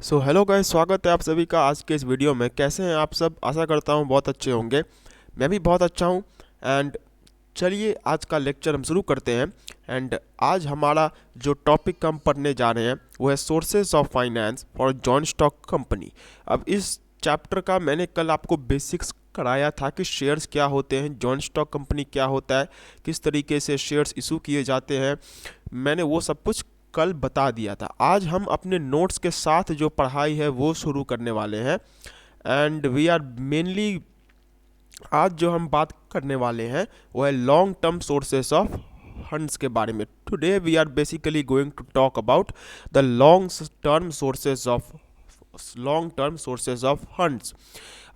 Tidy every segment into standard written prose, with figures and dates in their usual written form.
So hello guys, स्वागत है आप सभी का आज के इस वीडियो में। कैसे हैं आप सब? आशा करता हूँ बहुत अच्छे होंगे। मैं भी बहुत अच्छा हूँ। एंड चलिए आज का लेक्चर हम शुरू करते हैं। एंड आज हमारा जो टॉपिक हम पढ़ने जा रहे हैं वो है sources of finance for joint stock company. अब इस चैप्टर का मैंने कल आपको बेसिक्स कराया था कि शेयर्स क्या होते हैं, जॉइंट स्टॉक कंपनी क्या होता है, किस तरीके से शेयर्स इशू किए जाते हैं। मैंने वो सब कुछ कल बता दिया था। आज हम अपने नोट्स के साथ जो पढ़ाई है वो शुरू करने वाले हैं। एंड वी आर मेनली आज जो हम बात करने वाले हैं वो है long term sources of funds के बारे में। Today we are basically going to talk about the long term sources of funds.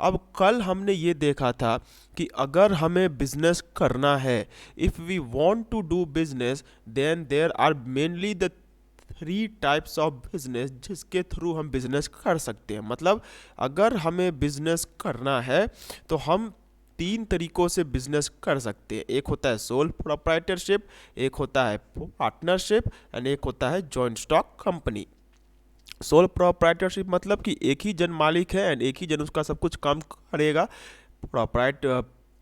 अब कल हमने ये देखा था कि अगर हमें बिजनेस करना है, if we want to do business, then there are mainly the three types of business जिसके थ्रू हम बिजनेस कर सकते हैं। मतलब अगर हमें बिजनेस करना है तो हम तीन तरीकों से बिजनेस कर सकते हैं। एक होता है सोल प्रोप्राइटरशिप, एक होता है पार्टनरशिप एंड एक होता है joint stock company. Sole proprietorship मतलब कि एक ही जन मालिक है एंड एक ही जन उसका सब कुछ काम करेगा। प्रोप्राइट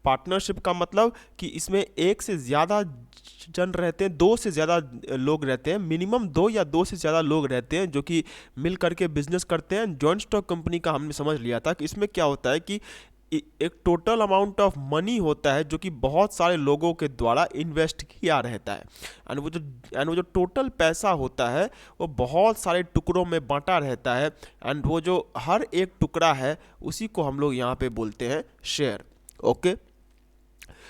पार्टनरशिप का मतलब कि इसमें एक से ज़्यादा जन रहते हैं, दो से ज़्यादा लोग रहते हैं, मिनिमम दो या दो से ज़्यादा लोग रहते हैं जो कि मिल करके बिजनेस करते हैं। जॉइंट स्टॉक कंपनी का हमने समझ लिया था कि इसमें क्या होता है कि एक टोटल अमाउंट ऑफ मनी होता है जो कि बहुत सारे लोगों के द्वारा इन्वेस्ट किया रहता है। एंड वो जो टोटल पैसा होता है वो बहुत सारे टुकड़ों में बांटा रहता है। एंड वो जो हर एक टुकड़ा है उसी को हम लोग यहाँ पे बोलते हैं शेयर। ओके,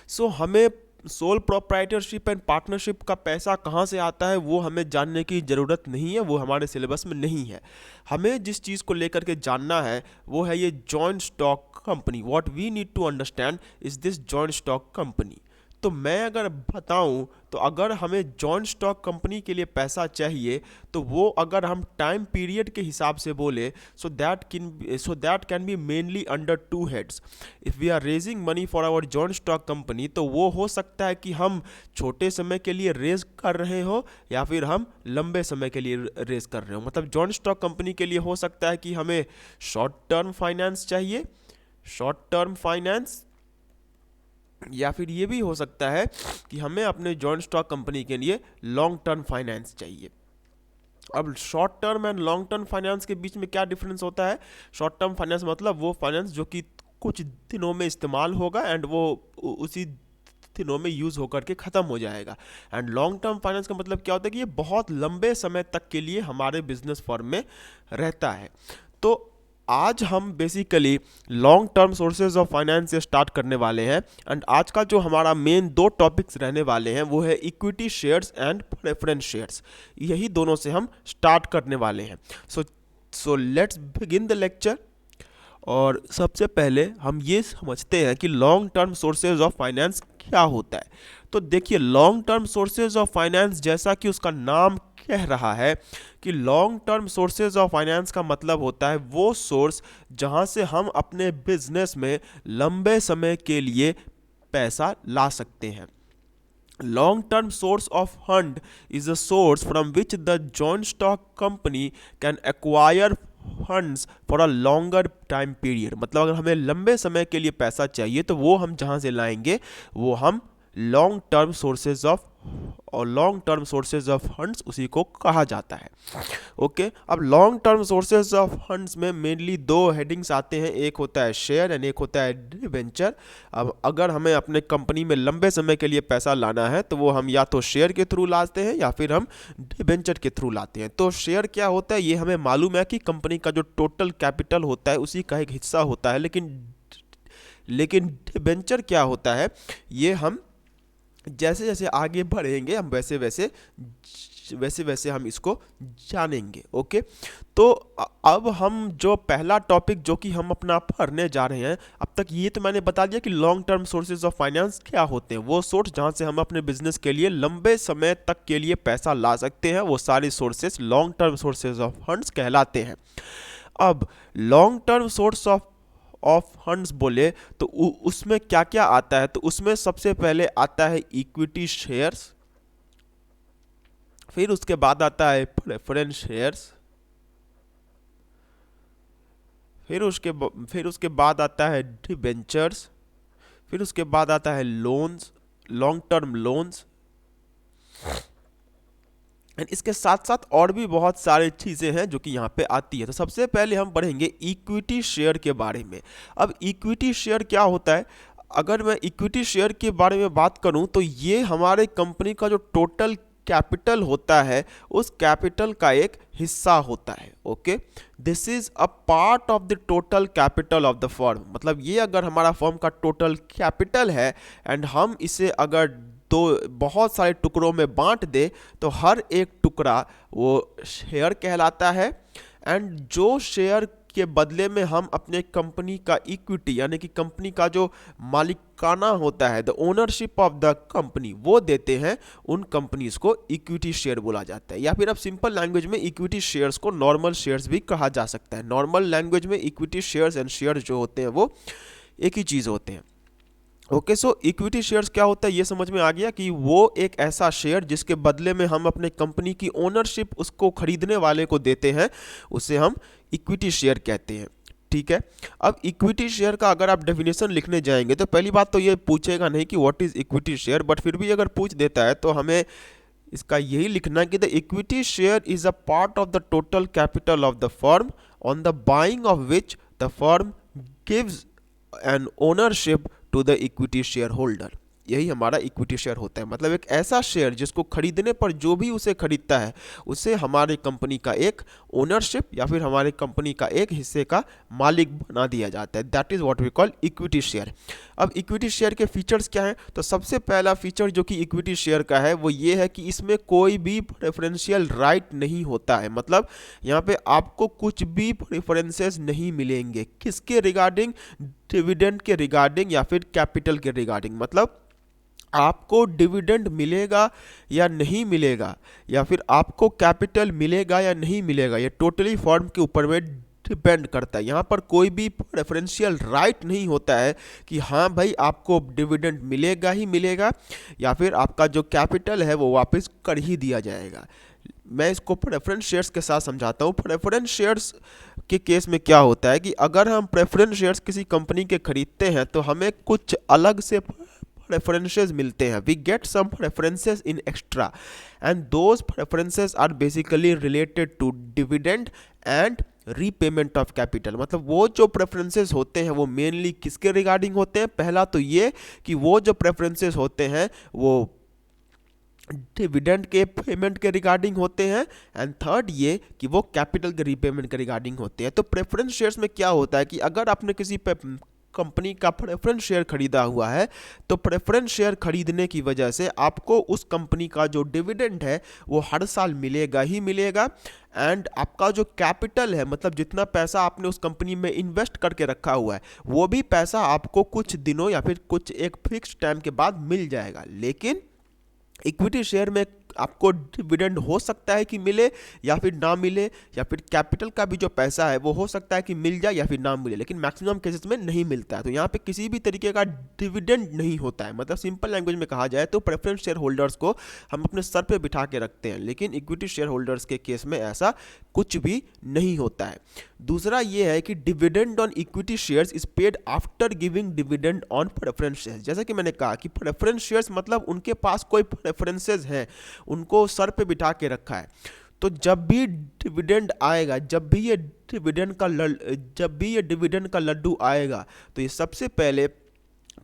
सो हमें सोल प्रोप्राइटरशिप एंड पार्टनरशिप का पैसा कहाँ से आता है वो हमें जानने की ज़रूरत नहीं है, वो हमारे सिलेबस में नहीं है। हमें जिस चीज़ को लेकर के जानना है वो है ये joint stock company. What we need to understand is this joint stock company. तो मैं अगर बताऊं तो अगर हमें जॉइंट स्टॉक कंपनी के लिए पैसा चाहिए तो वो अगर हम टाइम पीरियड के हिसाब से बोले, so that can be mainly under two heads. If we are raising money for our joint stock company तो वो हो सकता है कि हम छोटे समय के लिए रेज कर रहे हो या फिर हम लंबे समय के लिए रेज कर रहे हो। मतलब जॉइंट स्टॉक कंपनी के लिए हो सकता है कि हमें शॉर्ट टर्म फाइनेंस चाहिए, शॉर्ट टर्म फाइनेंस, या फिर ये भी हो सकता है कि हमें अपने जॉइंट स्टॉक कंपनी के लिए लॉन्ग टर्म फाइनेंस चाहिए। अब short term and long term finance के बीच में क्या डिफरेंस होता है? शॉर्ट टर्म फाइनेंस मतलब वो फाइनेंस जो कि कुछ दिनों में इस्तेमाल होगा एंड वो उसी दिनों में यूज़ होकर के ख़त्म हो जाएगा। एंड लॉन्ग टर्म फाइनेंस का मतलब क्या होता है कि ये बहुत लंबे समय तक के लिए हमारे बिजनेस फर्म में रहता है। तो आज हम basically long term sources of finance से स्टार्ट करने वाले हैं। एंड आज का जो हमारा मेन दो टॉपिक्स रहने वाले हैं वो है equity shares and preference shares. यही दोनों से हम स्टार्ट करने वाले हैं। So let's begin the lecture. और सबसे पहले हम ये समझते हैं कि long term sources of finance क्या होता है। तो देखिए, long term sources of finance जैसा कि उसका नाम कह रहा है कि long term sources of finance का मतलब होता है वो सोर्स जहां से हम अपने बिजनेस में लंबे समय के लिए पैसा ला सकते हैं। Long term source of fund is a source from which the joint stock company can acquire funds for a longer time period. मतलब अगर हमें लंबे समय के लिए पैसा चाहिए तो वो हम जहाँ से लाएंगे वो हम long term sources of funds उसी को कहा जाता है। ओके, अब long term sources of funds में मेनली दो हेडिंग्स आते हैं, एक होता है शेयर एंड एक होता है डिवेंचर। अब अगर हमें अपने कंपनी में लंबे समय के लिए पैसा लाना है तो वो हम या तो शेयर के थ्रू लाते हैं या फिर हम डिवेंचर के थ्रू लाते हैं। तो शेयर क्या होता है ये हमें मालूम है कि कंपनी का जो टोटल कैपिटल होता है उसी का एक हिस्सा होता है। लेकिन डिवेंचर क्या होता है ये हम जैसे जैसे आगे बढ़ेंगे हम वैसे वैसे हम इसको जानेंगे। ओके, तो अब हम जो पहला टॉपिक जो कि हम अपना पढ़ने जा रहे हैं, अब तक ये तो मैंने बता दिया कि long term sources of finance क्या होते हैं। वो सोर्स जहाँ से हम अपने बिजनेस के लिए लंबे समय तक के लिए पैसा ला सकते हैं, वो सारे sources long term sources of funds कहलाते हैं। अब long term source of funds बोले तो उसमें क्या क्या आता है? तो उसमें सबसे पहले आता है इक्विटी शेयर्स, फिर उसके बाद आता है प्रेफरेंस शेयर्स, फिर उसके बाद आता है डिबेंचर्स, फिर उसके बाद आता है loans, long term loans, and इसके साथ साथ और भी बहुत सारी चीज़ें हैं जो कि यहाँ पे आती है। तो सबसे पहले हम पढ़ेंगे इक्विटी शेयर के बारे में। अब इक्विटी शेयर क्या होता है? अगर मैं इक्विटी शेयर के बारे में बात करूं तो ये हमारे कंपनी का जो टोटल कैपिटल होता है उस कैपिटल का एक हिस्सा होता है। Okay, this is a part of the total capital of the firm. मतलब ये अगर हमारा फर्म का टोटल कैपिटल है एंड हम इसे अगर तो बहुत सारे टुकड़ों में बांट दे तो हर एक टुकड़ा वो शेयर कहलाता है, एंड जो शेयर के बदले में हम अपने कंपनी का इक्विटी यानी कि कंपनी का जो मालिकाना होता है, the ownership of the company, वो देते हैं, उन कंपनीज को इक्विटी शेयर बोला जाता है। या फिर अब सिंपल लैंग्वेज में इक्विटी शेयर्स को नॉर्मल शेयर्स भी कहा जा सकता है। नॉर्मल लैंग्वेज में इक्विटी शेयर्स एंड शेयर्स जो होते हैं वो एक ही चीज़ होते हैं। ओके, सो इक्विटी शेयर्स क्या होता है ये समझ में आ गया कि वो एक ऐसा शेयर जिसके बदले में हम अपने कंपनी की ओनरशिप उसको खरीदने वाले को देते हैं, उसे हम इक्विटी शेयर कहते हैं। ठीक है, अब इक्विटी शेयर का अगर आप डेफिनेशन लिखने जाएंगे तो पहली बात तो ये पूछेगा नहीं कि what is equity share, but फिर भी अगर पूछ देता है तो हमें इसका यही लिखना है कि the equity share is a part of the total capital of the firm on the buying of which the firm gives an ownership to the equity share holder. यही हमारा इक्विटी शेयर होता है। मतलब एक ऐसा शेयर जिसको खरीदने पर जो भी उसे खरीदता है उसे हमारे कंपनी का एक ओनरशिप या फिर हमारे कंपनी का एक हिस्से का मालिक बना दिया जाता है। That is what we call equity share. अब इक्विटी शेयर के फीचर्स क्या हैं? तो सबसे पहला फीचर जो कि इक्विटी शेयर का है वो ये है कि इसमें कोई भी प्रेफरेंशियल राइट नहीं होता है। मतलब यहाँ पे आपको कुछ भी प्रेफरेंसेस नहीं मिलेंगे। किसके रिगार्डिंग? डिविडेंड के रिगार्डिंग या फिर कैपिटल के रिगार्डिंग। मतलब आपको डिविडेंड मिलेगा या नहीं मिलेगा, या फिर आपको कैपिटल मिलेगा या नहीं मिलेगा, ये टोटली फर्म के ऊपर में डिपेंड करता है। यहाँ पर कोई भी प्रेफरेंशियल राइट नहीं होता है कि हाँ भाई आपको डिविडेंड मिलेगा ही मिलेगा या फिर आपका जो कैपिटल है वो वापस कर ही दिया जाएगा। मैं इसको प्रेफरेंस शेयर्स के साथ समझाता हूँ। प्रेफरेंस शेयर्स के केस में क्या होता है कि अगर हम प्रेफरेंस शेयर्स किसी कंपनी के खरीदते हैं तो हमें कुछ अलग से preferences मिलते हैं। We get some preferences in extra and those preferences are basically related to dividend and repayment of capital. मतलब वो जो प्रेफरेंसेस होते हैं वो मेनली किसके रिगार्डिंग होते हैं? पहला तो ये कि वो जो प्रेफरेंसेस होते हैं वो डिविडेंड के पेमेंट के रिगार्डिंग होते हैं, एंड थर्ड ये कि वो कैपिटल के रीपेमेंट के रिगार्डिंग होते हैं। तो प्रेफरेंस शेयर्स में क्या होता है कि अगर आपने किसी कंपनी का प्रेफरेंस शेयर खरीदा हुआ है तो प्रेफरेंस शेयर खरीदने की वजह से आपको उस कंपनी का जो डिविडेंड है वो हर साल मिलेगा ही मिलेगा, एंड आपका जो कैपिटल है मतलब जितना पैसा आपने उस कंपनी में इन्वेस्ट करके रखा हुआ है वो भी पैसा आपको कुछ दिनों या फिर कुछ एक फिक्स टाइम के बाद मिल जाएगा। लेकिन इक्विटी शेयर में आपको डिविडेंड हो सकता है कि मिले या फिर ना मिले, या फिर कैपिटल का भी जो पैसा है वो हो सकता है कि मिल जाए या फिर ना मिले, लेकिन मैक्सिमम केसेस में नहीं मिलता है। तो यहाँ पे किसी भी तरीके का डिविडेंड नहीं होता है। मतलब सिंपल लैंग्वेज में कहा जाए तो प्रेफरेंस शेयर होल्डर्स को हम अपने सर पे बिठा के रखते हैं, लेकिन इक्विटी शेयर होल्डर्स के केस में ऐसा कुछ भी नहीं होता है। दूसरा ये है कि dividend on equity shares is paid after giving dividend on preference shares. जैसा कि मैंने कहा कि प्रेफरेंस शेयर्स मतलब उनके पास कोई प्रेफरेंसेस हैं, उनको सर पे बिठा के रखा है। तो जब भी डिविडेंड आएगा, जब भी ये डिविडेंड का लड्डू आएगा तो ये सबसे पहले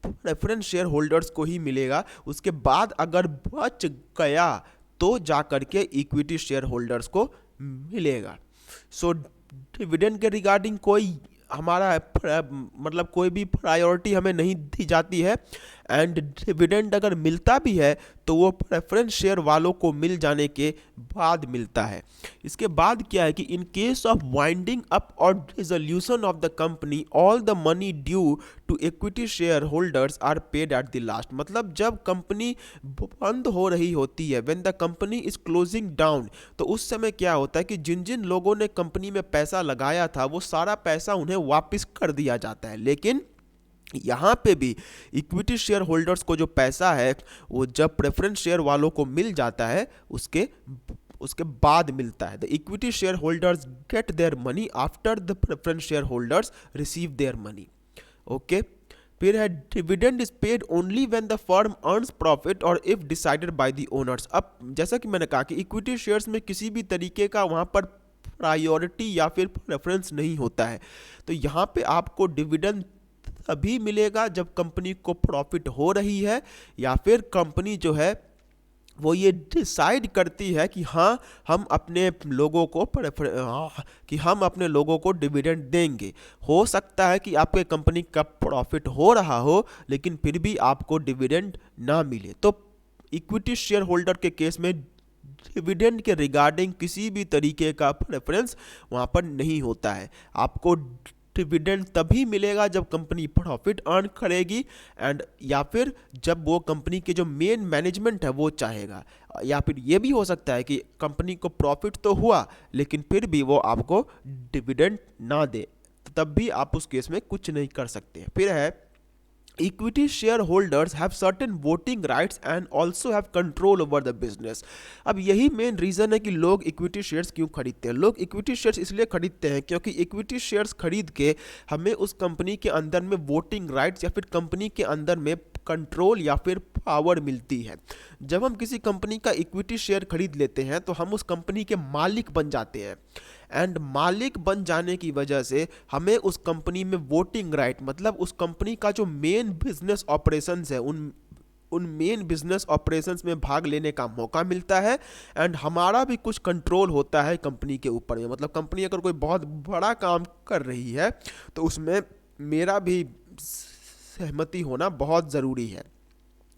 प्रेफरेंस शेयर होल्डर्स को ही मिलेगा। उसके बाद अगर बच गया तो जा करके इक्विटी शेयर होल्डर्स को मिलेगा। सो डिविडेंड के रिगार्डिंग कोई हमारा मतलब कोई भी प्रायोरिटी हमें नहीं दी जाती है, एंड डिविडेंड अगर मिलता भी है तो वो प्रेफरेंस शेयर वालों को मिल जाने के बाद मिलता है। इसके बाद क्या है कि in case of winding up और dissolution of the company all the money due to equity share holders are paid at the last. मतलब जब कंपनी बंद हो रही होती है, when the company is closing down, तो उस समय क्या होता है कि जिन जिन लोगों ने कंपनी में पैसा लगाया था वो सारा पैसा उन्हें वापस कर दिया जाता है। लेकिन यहाँ पे भी इक्विटी शेयर होल्डर्स को जो पैसा है वो जब प्रेफरेंस शेयर वालों को मिल जाता है उसके उसके बाद मिलता है। The equity share holders get their money after the preference share holders receive their money. Okay, फिर है dividend is paid only when the firm earns profit और if decided by the owners. अब जैसा कि मैंने कहा कि इक्विटी शेयर्स में किसी भी तरीके का वहाँ पर प्रायोरिटी या फिर प्रेफरेंस नहीं होता है। तो यहाँ पे आपको डिविडेंड तभी मिलेगा जब कंपनी को प्रॉफिट हो रही है या फिर कंपनी जो है वो ये डिसाइड करती है कि हाँ हम अपने लोगों को हम अपने लोगों को डिविडेंड देंगे। हो सकता है कि आपके कंपनी का प्रॉफिट हो रहा हो लेकिन फिर भी आपको डिविडेंड ना मिले। तो इक्विटी शेयर होल्डर के केस में डिविडेंड के रिगार्डिंग किसी भी तरीके का प्रेफरेंस वहाँ पर नहीं होता है। आपको डिविडेंड तभी मिलेगा जब कंपनी प्रॉफिट अर्न करेगी एंड या फिर जब वो कंपनी के जो मेन मैनेजमेंट है वो चाहेगा। या फिर ये भी हो सकता है कि कंपनी को प्रॉफिट तो हुआ लेकिन फिर भी वो आपको डिविडेंड ना दे, तब भी आप उस केस में कुछ नहीं कर सकते। फिर है equity share holders have certain voting rights and also have control over the business. अब यही मेन रीज़न है कि लोग इक्विटी शेयर्स क्यों खरीदते हैं। लोग इक्विटी शेयर्स इसलिए खरीदते हैं क्योंकि इक्विटी शेयर्स खरीद के हमें उस कंपनी के अंदर में वोटिंग राइट्स या फिर कंपनी के अंदर में कंट्रोल या फिर पावर मिलती है। जब हम किसी कंपनी का इक्विटी शेयर खरीद लेते हैं तो हम उस कंपनी के मालिक बन जाते हैं एंड मालिक बन जाने की वजह से हमें उस कंपनी में वोटिंग राइट मतलब उस कंपनी का जो मेन बिजनेस ऑपरेशंस है उन मेन बिजनेस ऑपरेशंस में भाग लेने का मौका मिलता है एंड हमारा भी कुछ कंट्रोल होता है कंपनी के ऊपर में। मतलब कंपनी अगर कोई बहुत बड़ा काम कर रही है तो उसमें मेरा भी सहमति होना बहुत ज़रूरी है।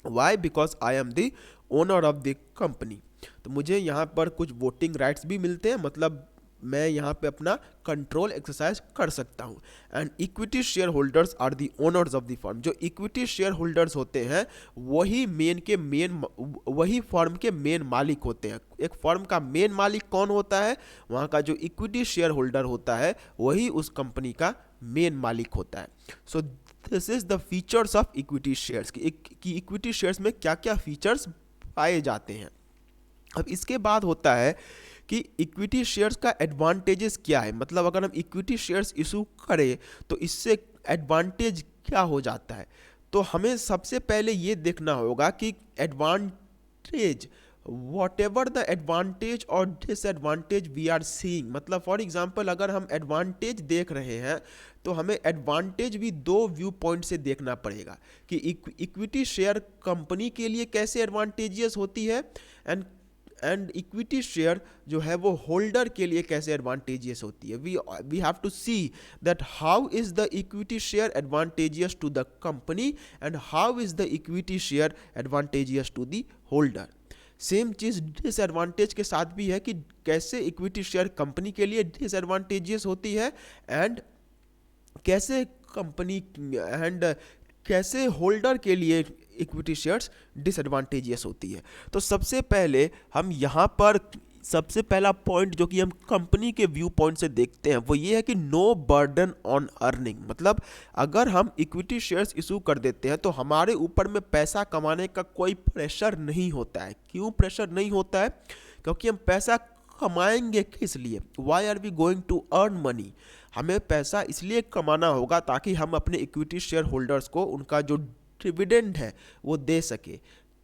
Why? Because I am the owner of the company. तो मुझे यहाँ पर कुछ वोटिंग राइट्स भी मिलते हैं, मतलब मैं यहाँ पे अपना कंट्रोल एक्सरसाइज कर सकता हूँ। And equity share holders are the owners of the firm. जो इक्विटी शेयर होल्डर्स होते हैं वही फर्म के मेन मालिक होते हैं। एक फर्म का मेन मालिक कौन होता है? वहाँ का जो इक्विटी शेयर होल्डर होता है वही उस कंपनी का मेन मालिक होता है। So this is the features of equity shares कि इक्विटी शेयर्स में क्या क्या फीचर्स पाए जाते हैं। अब इसके बाद होता है कि इक्विटी शेयर्स का एडवांटेजेस क्या है। मतलब अगर हम इक्विटी शेयर्स इशू करें तो इससे एडवांटेज क्या हो जाता है। तो हमें सबसे पहले ये देखना होगा कि advantage what ever the advantage और डिसएडवांटेज वी आर सीइंग। मतलब फॉर एग्जांपल अगर हम एडवांटेज देख रहे हैं तो हमें एडवांटेज भी दो व्यू पॉइंट से देखना पड़ेगा कि इक्विटी शेयर कंपनी के लिए कैसे एडवांटेजियस होती है एंड इक्विटी शेयर जो है वो होल्डर के लिए कैसे एडवांटेजियस होती है। We have to see that how is the equity share advantageous to the company and how is the equity share advantageous to the holder. Same चीज़ डिसएडवांटेज के साथ भी है कि कैसे इक्विटी शेयर कंपनी के लिए डिसएडवांटेजियस होती है एंड कैसे कैसे होल्डर के लिए इक्विटी शेयर्स डिसएडवांटेजियस होती है। तो सबसे पहले हम यहाँ पर सबसे पहला पॉइंट जो कि हम कंपनी के व्यू पॉइंट से देखते हैं वो ये है कि नो बर्डन ऑन अर्निंग। मतलब अगर हम इक्विटी शेयर्स इशू कर देते हैं तो हमारे ऊपर में पैसा कमाने का कोई प्रेशर नहीं होता है। क्यों प्रेशर नहीं होता है? क्योंकि हम पैसा कमाएंगे किस लिए? Why are we going to earn money? हमें पैसा इसलिए कमाना होगा ताकि हम अपने इक्विटी शेयर होल्डर्स को उनका जो डिविडेंड है वो दे सके।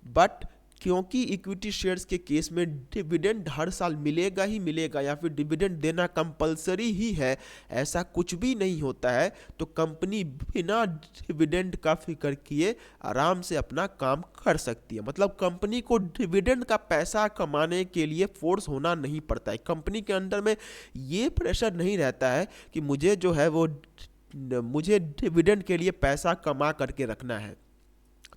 बट क्योंकि इक्विटी शेयर्स के केस में डिविडेंड हर साल मिलेगा ही मिलेगा या फिर डिविडेंड देना कंपलसरी ही है, ऐसा कुछ भी नहीं होता है, तो कंपनी बिना डिविडेंड का फिक्र किए आराम से अपना काम कर सकती है। मतलब कंपनी को डिविडेंड का पैसा कमाने के लिए फोर्स होना नहीं पड़ता है। कंपनी के अंदर में ये प्रेशर नहीं रहता है कि मुझे जो है वो मुझे डिविडेंड के लिए पैसा कमा करके रखना है।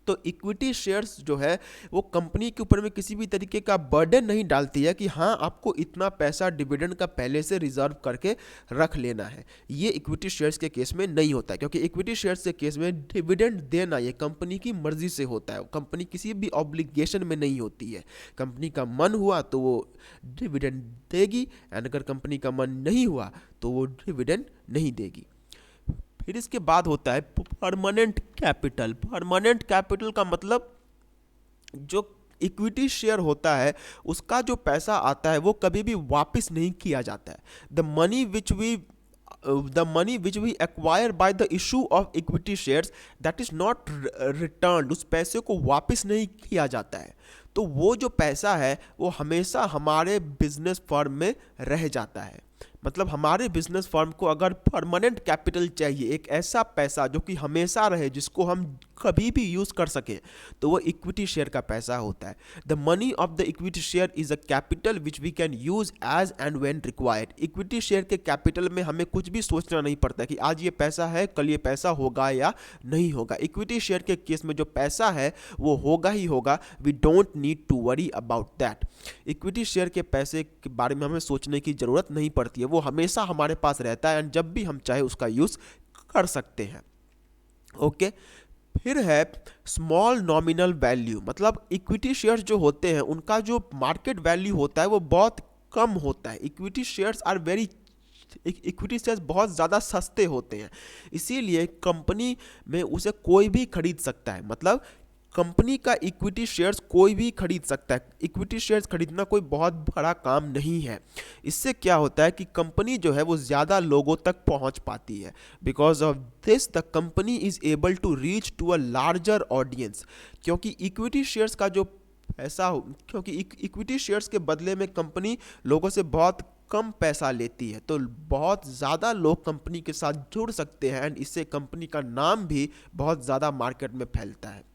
तो इक्विटी शेयर्स जो है वो कंपनी के ऊपर में किसी भी तरीके का बर्डन नहीं डालती है कि हाँ आपको इतना पैसा डिविडेंड का पहले से रिजर्व करके रख लेना है। ये इक्विटी शेयर्स के केस में नहीं होता है, क्योंकि इक्विटी शेयर्स के केस में डिविडेंड देना ये कंपनी की मर्जी से होता है। कंपनी किसी भी ऑब्लिगेशन में नहीं होती है। कंपनी का मन हुआ तो वो डिविडेंड देगी एंड अगर कंपनी का मन नहीं हुआ तो वो डिविडेंड नहीं देगी। फिर इसके बाद होता है परमानेंट कैपिटल। परमानेंट कैपिटल का मतलब जो इक्विटी शेयर होता है उसका जो पैसा आता है वो कभी भी वापस नहीं किया जाता है। The money which we acquire by the issue of equity shares, that is not return, उस पैसे को वापस नहीं किया जाता है। तो वो जो पैसा है वो हमेशा हमारे बिजनेस फर्म में रह जाता है। मतलब हमारे बिजनेस फर्म को अगर परमानेंट कैपिटल चाहिए, एक ऐसा पैसा जो कि हमेशा रहे, जिसको हम कभी भी यूज़ कर सकें, तो वो इक्विटी शेयर का पैसा होता है। The money of the equity share is a capital which we can use as and when required. Equity share के कैपिटल में हमें कुछ भी सोचना नहीं पड़ता कि आज ये पैसा है, कल ये पैसा होगा या नहीं होगा। इक्विटी शेयर के केस में जो पैसा है वो होगा ही होगा, we don't need to worry about that. Equity share के पैसे के बारे में हमें सोचने की ज़रूरत नहीं पड़ती है, वो हमेशा हमारे पास रहता है एंड जब भी हम चाहे उसका यूज़ कर सकते हैं। ओके, फिर है स्मॉल नॉमिनल वैल्यू। मतलब इक्विटी शेयर्स जो होते हैं उनका जो मार्केट वैल्यू होता है वो बहुत कम होता है। इक्विटी शेयर्स बहुत ज़्यादा सस्ते होते हैं, इसीलिए कंपनी में उसे कोई भी खरीद सकता है। मतलब कंपनी का इक्विटी शेयर्स कोई भी खरीद सकता है। इक्विटी शेयर्स खरीदना कोई बहुत बड़ा काम नहीं है। इससे क्या होता है कि कंपनी जो है वो ज़्यादा लोगों तक पहुंच पाती है। Because of this the company is able to reach to a larger audience. क्योंकि इक्विटी शेयर्स का जो पैसा क्योंकि इक्विटी शेयर्स के बदले में कंपनी लोगों से बहुत कम पैसा लेती है, तो बहुत ज़्यादा लोग कंपनी के साथ जुड़ सकते हैं एंड इससे कंपनी का नाम भी बहुत ज़्यादा मार्केट में फैलता है।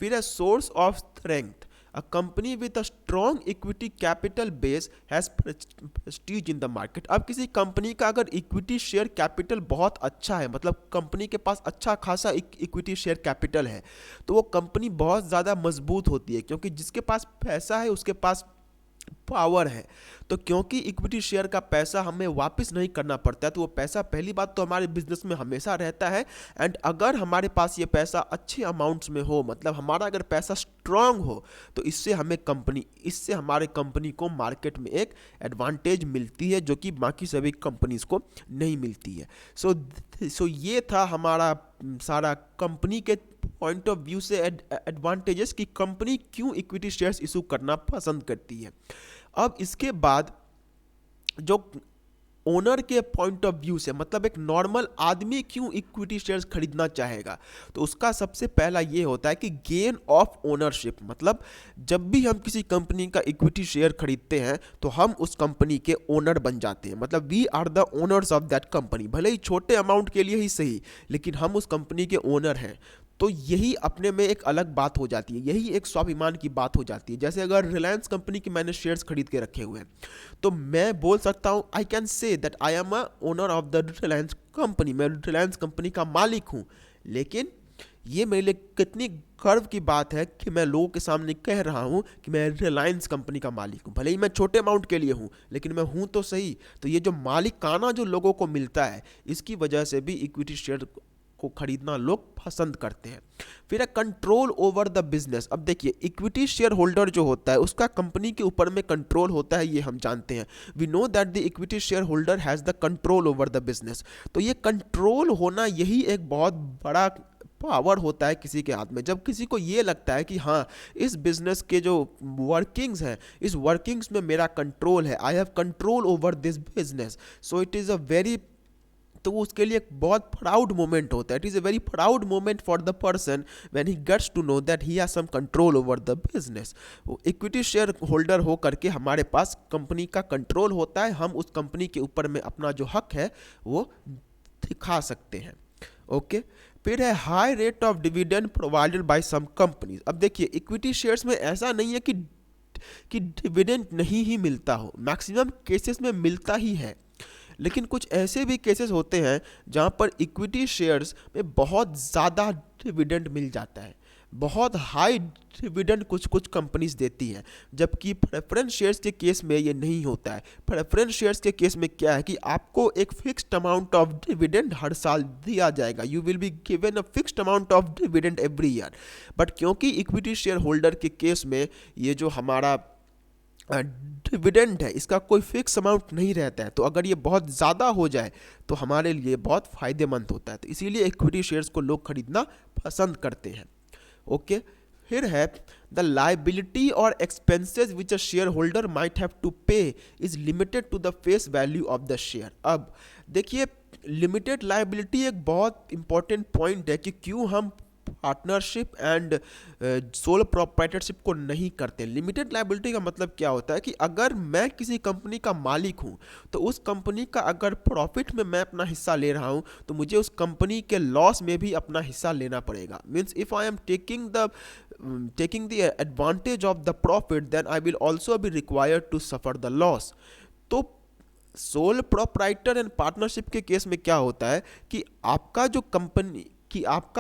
फिर है source of strength. A company with a strong equity capital base has Prestige in the market. अब किसी कंपनी का अगर इक्विटी शेयर कैपिटल बहुत अच्छा है, मतलब कंपनी के पास अच्छा खासा इक्विटी शेयर कैपिटल है, तो वो कंपनी बहुत ज़्यादा मजबूत होती है, क्योंकि जिसके पास पैसा है उसके पास पावर है। तो क्योंकि इक्विटी शेयर का पैसा हमें वापस नहीं करना पड़ता है, तो वो पैसा पहली बात तो हमारे बिजनेस में हमेशा रहता है। एंड अगर हमारे पास ये पैसा अच्छे अमाउंट्स में हो, मतलब हमारा अगर पैसा स्ट्रांग हो, तो इससे हमारे कंपनी को मार्केट में एक एडवांटेज मिलती है जो कि बाकी सभी कंपनीज को नहीं मिलती है। सो ये था हमारा सारा कंपनी के पॉइंट ऑफ व्यू से एडवांटेजेस कि कंपनी क्यों इक्विटी शेयर्स इशू करना पसंद करती है। अब इसके बाद जो ओनर के पॉइंट ऑफ व्यू से, मतलब एक नॉर्मल आदमी क्यों इक्विटी शेयर्स खरीदना चाहेगा, तो उसका सबसे पहला ये होता है कि गेन ऑफ ओनरशिप। मतलब जब भी हम किसी कंपनी का इक्विटी शेयर खरीदते हैं तो हम उस कंपनी के ओनर बन जाते हैं। मतलब we are the owners of that company, भले ही छोटे अमाउंट के लिए ही सही, लेकिन हम उस कंपनी के ओनर हैं। तो यही अपने में एक अलग बात हो जाती है, यही एक स्वाभिमान की बात हो जाती है। जैसे अगर रिलायंस कंपनी के मैंने शेयर्स खरीद के रखे हुए हैं, तो मैं बोल सकता हूँ, I can say that I am a owner of the Reliance company, मैं रिलायंस कंपनी का मालिक हूँ। लेकिन ये मेरे लिए कितनी गर्व की बात है कि मैं लोगों के सामने कह रहा हूँ कि मैं रिलायंस कंपनी का मालिक हूँ। भले ही मैं छोटे अमाउंट के लिए हूँ, लेकिन मैं हूँ तो सही। तो ये जो मालिकाना जो लोगों को मिलता है, इसकी वजह से भी इक्विटी शेयर को खरीदना लोग पसंद करते हैं। फिर है कंट्रोल ओवर द बिजनेस। अब देखिए, इक्विटी शेयर होल्डर जो होता है उसका कंपनी के ऊपर में कंट्रोल होता है, ये हम जानते हैं। We know that the equity share holder has the control over the business. तो ये कंट्रोल होना, यही एक बहुत बड़ा पावर होता है किसी के हाथ में। जब किसी को ये लगता है कि हाँ, इस बिजनेस के जो वर्किंग्स हैं, इस वर्किंग्स में मेरा कंट्रोल है, I have control over this business, so it is a very, तो उसके लिए एक बहुत प्राउड मोमेंट होता है। It is a very proud moment for the person when he gets to know that he has some control over the business. Equity share holder हो करके हमारे पास कंपनी का कंट्रोल होता है, हम उस कंपनी के ऊपर में अपना जो हक है वो दिखा सकते हैं। ओके, फिर है high rate of dividend provided by some companies. अब देखिए, इक्विटी शेयर्स में ऐसा नहीं है कि डिविडेंड नहीं ही मिलता हो, मैक्सिमम केसेस में मिलता ही है। लेकिन कुछ ऐसे भी केसेस होते हैं जहां पर इक्विटी शेयर्स में बहुत ज़्यादा डिविडेंड मिल जाता है, बहुत हाई डिविडेंड कुछ कंपनीज देती हैं, जबकि प्रेफरेंस शेयर्स के केस में ये नहीं होता है। प्रेफरेंस शेयर्स के केस में क्या है कि आपको एक फिक्स्ड अमाउंट ऑफ डिविडेंड हर साल दिया जाएगा, you will be given a fixed amount of dividend every year. But क्योंकि इक्विटी शेयर होल्डर के केस में ये जो हमारा डिविडेंड है, इसका कोई फिक्स अमाउंट नहीं रहता है, तो अगर ये बहुत ज़्यादा हो जाए तो हमारे लिए बहुत फ़ायदेमंद होता है। तो इसीलिए इक्विटी शेयर्स को लोग खरीदना पसंद करते हैं। ओके, फिर है the liability or expenses which a shareholder might have to pay is limited to the face value of the share। अब देखिए लिमिटेड लाइबिलिटी एक बहुत इंपॉर्टेंट पॉइंट है कि क्यों हम पार्टनरशिप एंड सोल प्रोप्राइटरशिप को नहीं करते। लिमिटेड लाइबिलिटी का मतलब क्या होता है कि अगर मैं किसी कंपनी का मालिक हूं तो उस कंपनी का अगर प्रॉफिट में मैं अपना हिस्सा ले रहा हूं तो मुझे उस कंपनी के लॉस में भी अपना हिस्सा लेना पड़ेगा। Means if I am taking the advantage of the profit, then I will also be required to suffer the loss। तो सोल प्रोप्राइटर एंड पार्टनरशिप के केस में क्या होता है कि आपका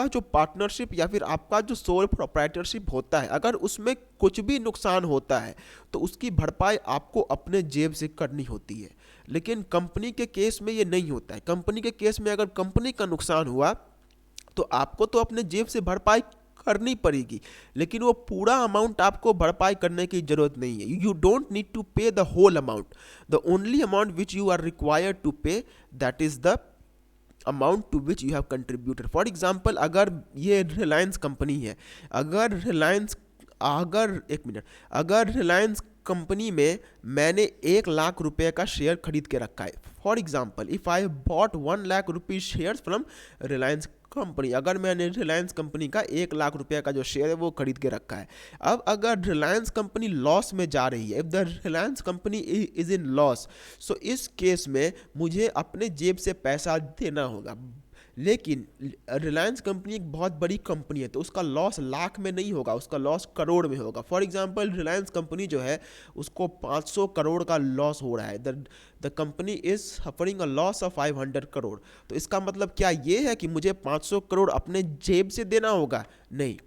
जो पार्टनरशिप या फिर आपका जो सोल प्रोप्राइटरशिप होता है, अगर उसमें कुछ भी नुकसान होता है तो उसकी भरपाई आपको अपने जेब से करनी होती है। लेकिन कंपनी के केस में ये नहीं होता है। कंपनी के केस में अगर कंपनी का नुकसान हुआ तो आपको तो अपने जेब से भरपाई करनी पड़ेगी, लेकिन वो पूरा अमाउंट आपको भरपाई करने की जरूरत नहीं है। You don't need to pay the whole amount. The only amount which you are required to pay, that is the amount to which you have contributed. For example, अगर ये रिलायंस कंपनी है, अगर रिलायंस कंपनी में मैंने 1,00,000 रुपए का शेयर खरीद के रखा है। For example, if I bought 1,00,000 rupees share from Reliance company, अगर मैंने रिलायंस कंपनी का 1,00,000 रुपए का जो शेयर है वो खरीद के रखा है। अब अगर रिलायंस कंपनी लॉस में जा रही है, if the Reliance company is in loss, so इस केस में मुझे अपने जेब से पैसा देना होगा। लेकिन रिलायंस कंपनी एक बहुत बड़ी कंपनी है तो उसका लॉस लाख में नहीं होगा, उसका लॉस करोड़ में होगा। फॉर एग्जांपल, रिलायंस कंपनी जो है उसको 500 करोड़ का लॉस हो रहा है। The company is suffering a loss of 500 crore. तो इसका मतलब क्या ये है कि मुझे 500 करोड़ अपने जेब से देना होगा? नहीं,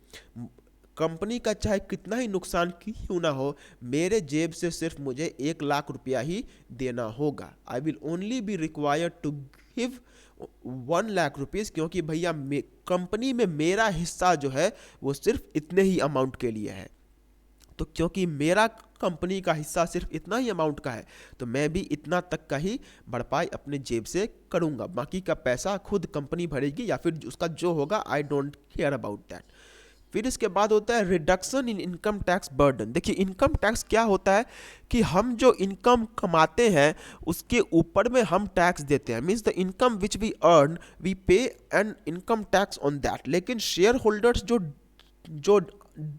कंपनी का चाहे कितना ही नुकसान क्यों ना हो, मेरे जेब से सिर्फ मुझे 1,00,000 रुपया ही देना होगा। I will only be required to give 1,00,000 rupees, क्योंकि भैया कंपनी में मेरा हिस्सा जो है वो सिर्फ इतने ही अमाउंट के लिए है। तो क्योंकि मेरा कंपनी का हिस्सा सिर्फ इतना ही अमाउंट का है तो मैं भी इतना तक का ही भरपाई अपने जेब से करूंगा। बाकी का पैसा खुद कंपनी भरेगी या फिर उसका जो होगा, I don't care about that. फिर इसके बाद होता है reduction in income tax burden. देखिए इनकम टैक्स क्या होता है कि हम जो इनकम कमाते हैं उसके ऊपर में हम टैक्स देते हैं। Means the income which we earn we pay an income tax on that. लेकिन शेयर होल्डर्स जो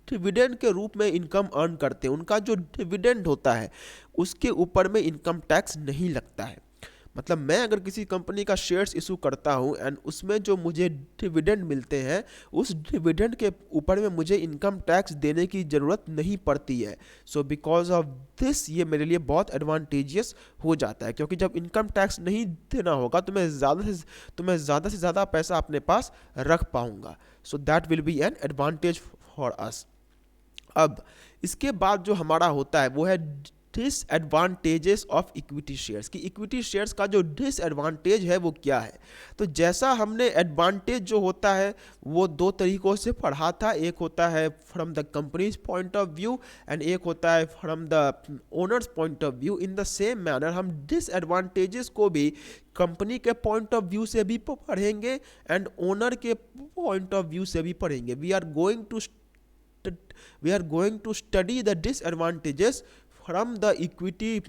डिविडेंड के रूप में इनकम अर्न करते हैं, उनका जो डिविडेंड होता है उसके ऊपर में इनकम टैक्स नहीं लगता है। मतलब मैं अगर किसी कंपनी का शेयर्स इशू करता हूं एंड उसमें जो मुझे डिविडेंड मिलते हैं उस डिविडेंड के ऊपर में मुझे इनकम टैक्स देने की ज़रूरत नहीं पड़ती है। सो बिकॉज ऑफ दिस ये मेरे लिए बहुत एडवांटेजियस हो जाता है, क्योंकि जब इनकम टैक्स नहीं देना होगा तो मैं ज़्यादा से ज़्यादा पैसा अपने पास रख पाऊंगा। So that will be an advantage for us. अब इसके बाद जो हमारा होता है वो है डिसएडवांटेजेस ऑफ इक्विटी शेयर्स। कि इक्विटी शेयर्स का जो डिसएडवांटेज है वो क्या है। तो जैसा हमने एडवांटेज जो होता है वो दो तरीकों से पढ़ा था, एक होता है from the company's point of view and एक होता है from the owners point of view. In the same manner हम डिसएडवांटेजेस को भी कंपनी के पॉइंट ऑफ व्यू से भी पढ़ेंगे एंड ओनर के पॉइंट ऑफ व्यू से भी पढ़ेंगे। We are going to study the disadvantages from the equity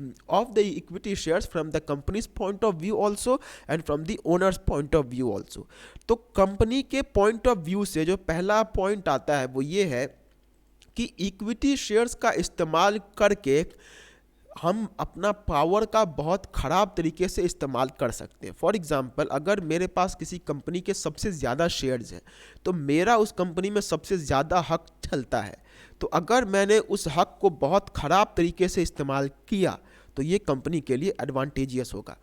shares from the company's point of view also and from the owner's point of view also। तो company के point of view से जो पहला point आता है वो ये है कि इक्विटी शेयर्स का इस्तेमाल करके हम अपना पावर का बहुत ख़राब तरीके से इस्तेमाल कर सकते हैं। फॉर एग्जांपल, अगर मेरे पास किसी कंपनी के सबसे ज़्यादा शेयर्स हैं तो मेरा उस कंपनी में सबसे ज़्यादा हक चलता है। तो अगर मैंने उस हक को बहुत ख़राब तरीके से इस्तेमाल किया तो ये कंपनी के लिए एडवांटेजियस होगा,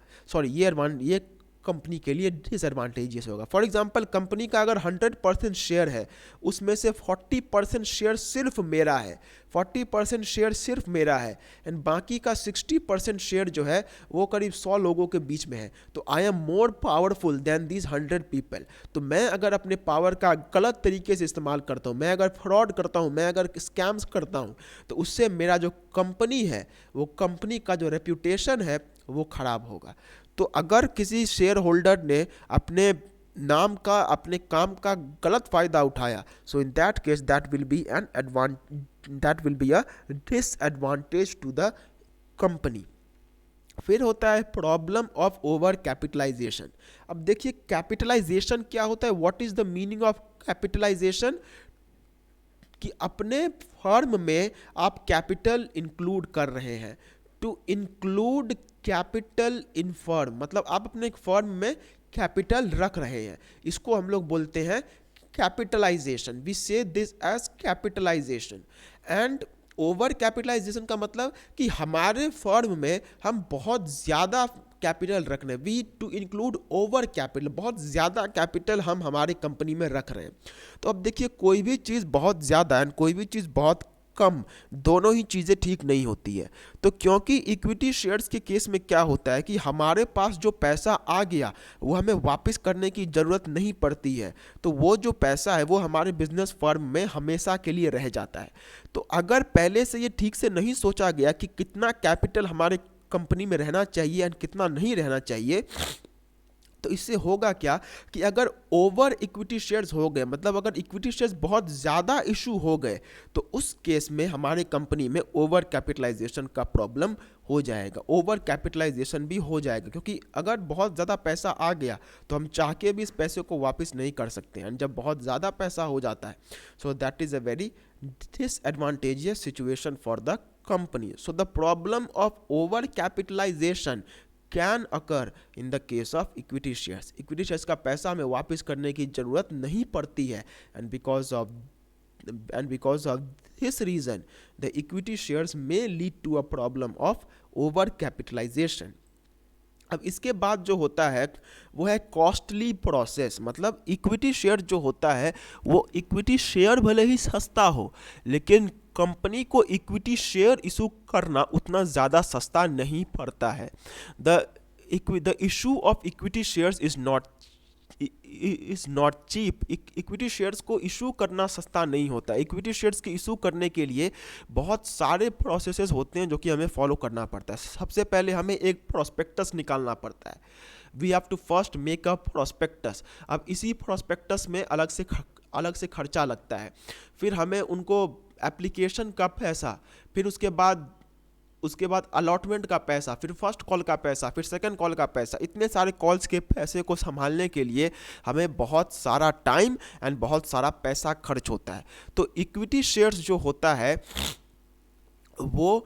ये कंपनी के लिए डिसएडवांटेजियस होगा। फॉर एग्जांपल, कंपनी का अगर 100% शेयर है उसमें से 40% शेयर सिर्फ मेरा है, 40% शेयर सिर्फ मेरा है एंड बाकी का 60% शेयर जो है वो करीब 100 लोगों के बीच में है। तो I am more powerful than these 100 people. तो मैं अगर अपने पावर का गलत तरीके से इस्तेमाल करता हूँ, मैं अगर फ्रॉड करता हूँ, मैं अगर स्कैम्स करता हूँ तो उससे मेरा जो कंपनी है वो कंपनी का जो रेप्यूटेशन है वो ख़राब होगा। तो अगर किसी शेयर होल्डर ने अपने नाम का, अपने काम का गलत फायदा उठाया, so in that case that will be an that will be a disadvantage to the company. फिर होता है प्रॉब्लम ऑफ ओवर कैपिटलाइजेशन। अब देखिए कैपिटलाइजेशन क्या होता है, what is the meaning of capitalisation, कि अपने फर्म में आप कैपिटल इंक्लूड कर रहे हैं। To include capital in firm मतलब आप अपने फर्म में कैपिटल रख रहे हैं, इसको हम लोग बोलते हैं capitalisation. We say this as capitalisation. And over capitalisation का मतलब कि हमारे फर्म में हम बहुत ज़्यादा कैपिटल रख रहे हैं, we to include over capital, बहुत ज़्यादा कैपिटल हम हमारी कंपनी में रख रहे हैं। तो अब देखिए कोई भी चीज़ बहुत ज़्यादा एंड कोई भी चीज़ बहुत कम, दोनों ही चीज़ें ठीक नहीं होती है। तो क्योंकि इक्विटी शेयर्स के केस में क्या होता है कि हमारे पास जो पैसा आ गया वो हमें वापस करने की ज़रूरत नहीं पड़ती है, तो वो जो पैसा है वो हमारे बिजनेस फर्म में हमेशा के लिए रह जाता है। तो अगर पहले से ये ठीक से नहीं सोचा गया कि कितना कैपिटल हमारे कंपनी में रहना चाहिए एंड कितना नहीं रहना चाहिए, तो इससे होगा क्या कि अगर ओवर इक्विटी शेयर्स हो गए, मतलब अगर इक्विटी शेयर्स बहुत ज़्यादा इशू हो गए, तो उस केस में हमारे कंपनी में ओवर कैपिटलाइजेशन का प्रॉब्लम हो जाएगा, ओवर कैपिटलाइजेशन भी हो जाएगा। क्योंकि अगर बहुत ज़्यादा पैसा आ गया तो हम चाह के भी इस पैसे को वापस नहीं कर सकते हैं, जब बहुत ज़्यादा पैसा हो जाता है। So that is a very disadvantageous situation for the company. So the problem of over capitalization can occur in the case of equity shares. Equity shares का पैसा हमें वापस करने की जरूरत नहीं पड़ती है, and because of this reason the equity shares may lead to a problem of over capitalization. अब इसके बाद जो होता है वो है कॉस्टली प्रोसेस। मतलब इक्विटी शेयर जो होता है वो इक्विटी शेयर भले ही सस्ता हो, लेकिन कंपनी को इक्विटी शेयर इशू करना उतना ज़्यादा सस्ता नहीं पड़ता है। The issue of equity shares is not cheap. Equity shares को इशू करना सस्ता नहीं होता। इक्विटी शेयर्स के इशू करने के लिए बहुत सारे प्रोसेसेस होते हैं जो कि हमें फॉलो करना पड़ता है। सबसे पहले हमें एक प्रोस्पेक्टस निकालना पड़ता है। We have to first make a prospectus. अब इसी प्रोस्पेक्टस में अलग से खर्चा लगता है। फिर हमें उनको एप्लीकेशन का पैसा, फिर उसके बाद अलॉटमेंट का पैसा, फिर फर्स्ट कॉल का पैसा, फिर सेकंड कॉल का पैसा, इतने सारे कॉल्स के पैसे को संभालने के लिए हमें बहुत सारा टाइम एंड बहुत सारा पैसा खर्च होता है। तो इक्विटी शेयर्स जो होता है वो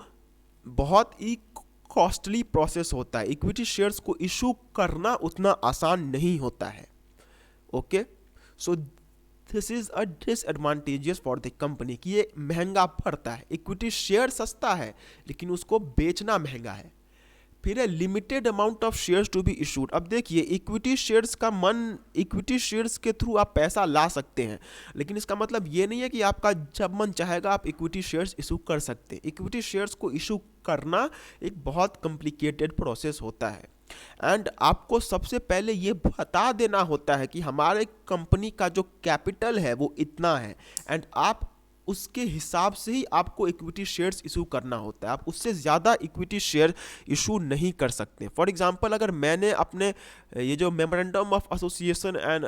बहुत ही कॉस्टली प्रोसेस होता है। इक्विटी शेयर्स को इशू करना उतना आसान नहीं होता है। Okay, so this is a disadvantages for the company कि ये महंगा पड़ता है। इक्विटी शेयर सस्ता है लेकिन उसको बेचना महंगा है। फिर है limited amount of shares to be issued. अब देखिए इक्विटी शेयर्स के थ्रू आप पैसा ला सकते हैं, लेकिन इसका मतलब ये नहीं है कि आपका जब मन चाहेगा आप इक्विटी शेयर्स इशू कर सकते हैं। इक्विटी शेयर्स को इशू करना एक बहुत कॉम्प्लिकेटेड प्रोसेस होता है, एंड आपको सबसे पहले ये बता देना होता है कि हमारे कंपनी का जो कैपिटल है वो इतना है, एंड आप उसके हिसाब से ही आपको इक्विटी शेयर्स इशू करना होता है। आप उससे ज़्यादा इक्विटी शेयर इशू नहीं कर सकते। फॉर एग्जांपल अगर मैंने अपने ये जो memorandum of association and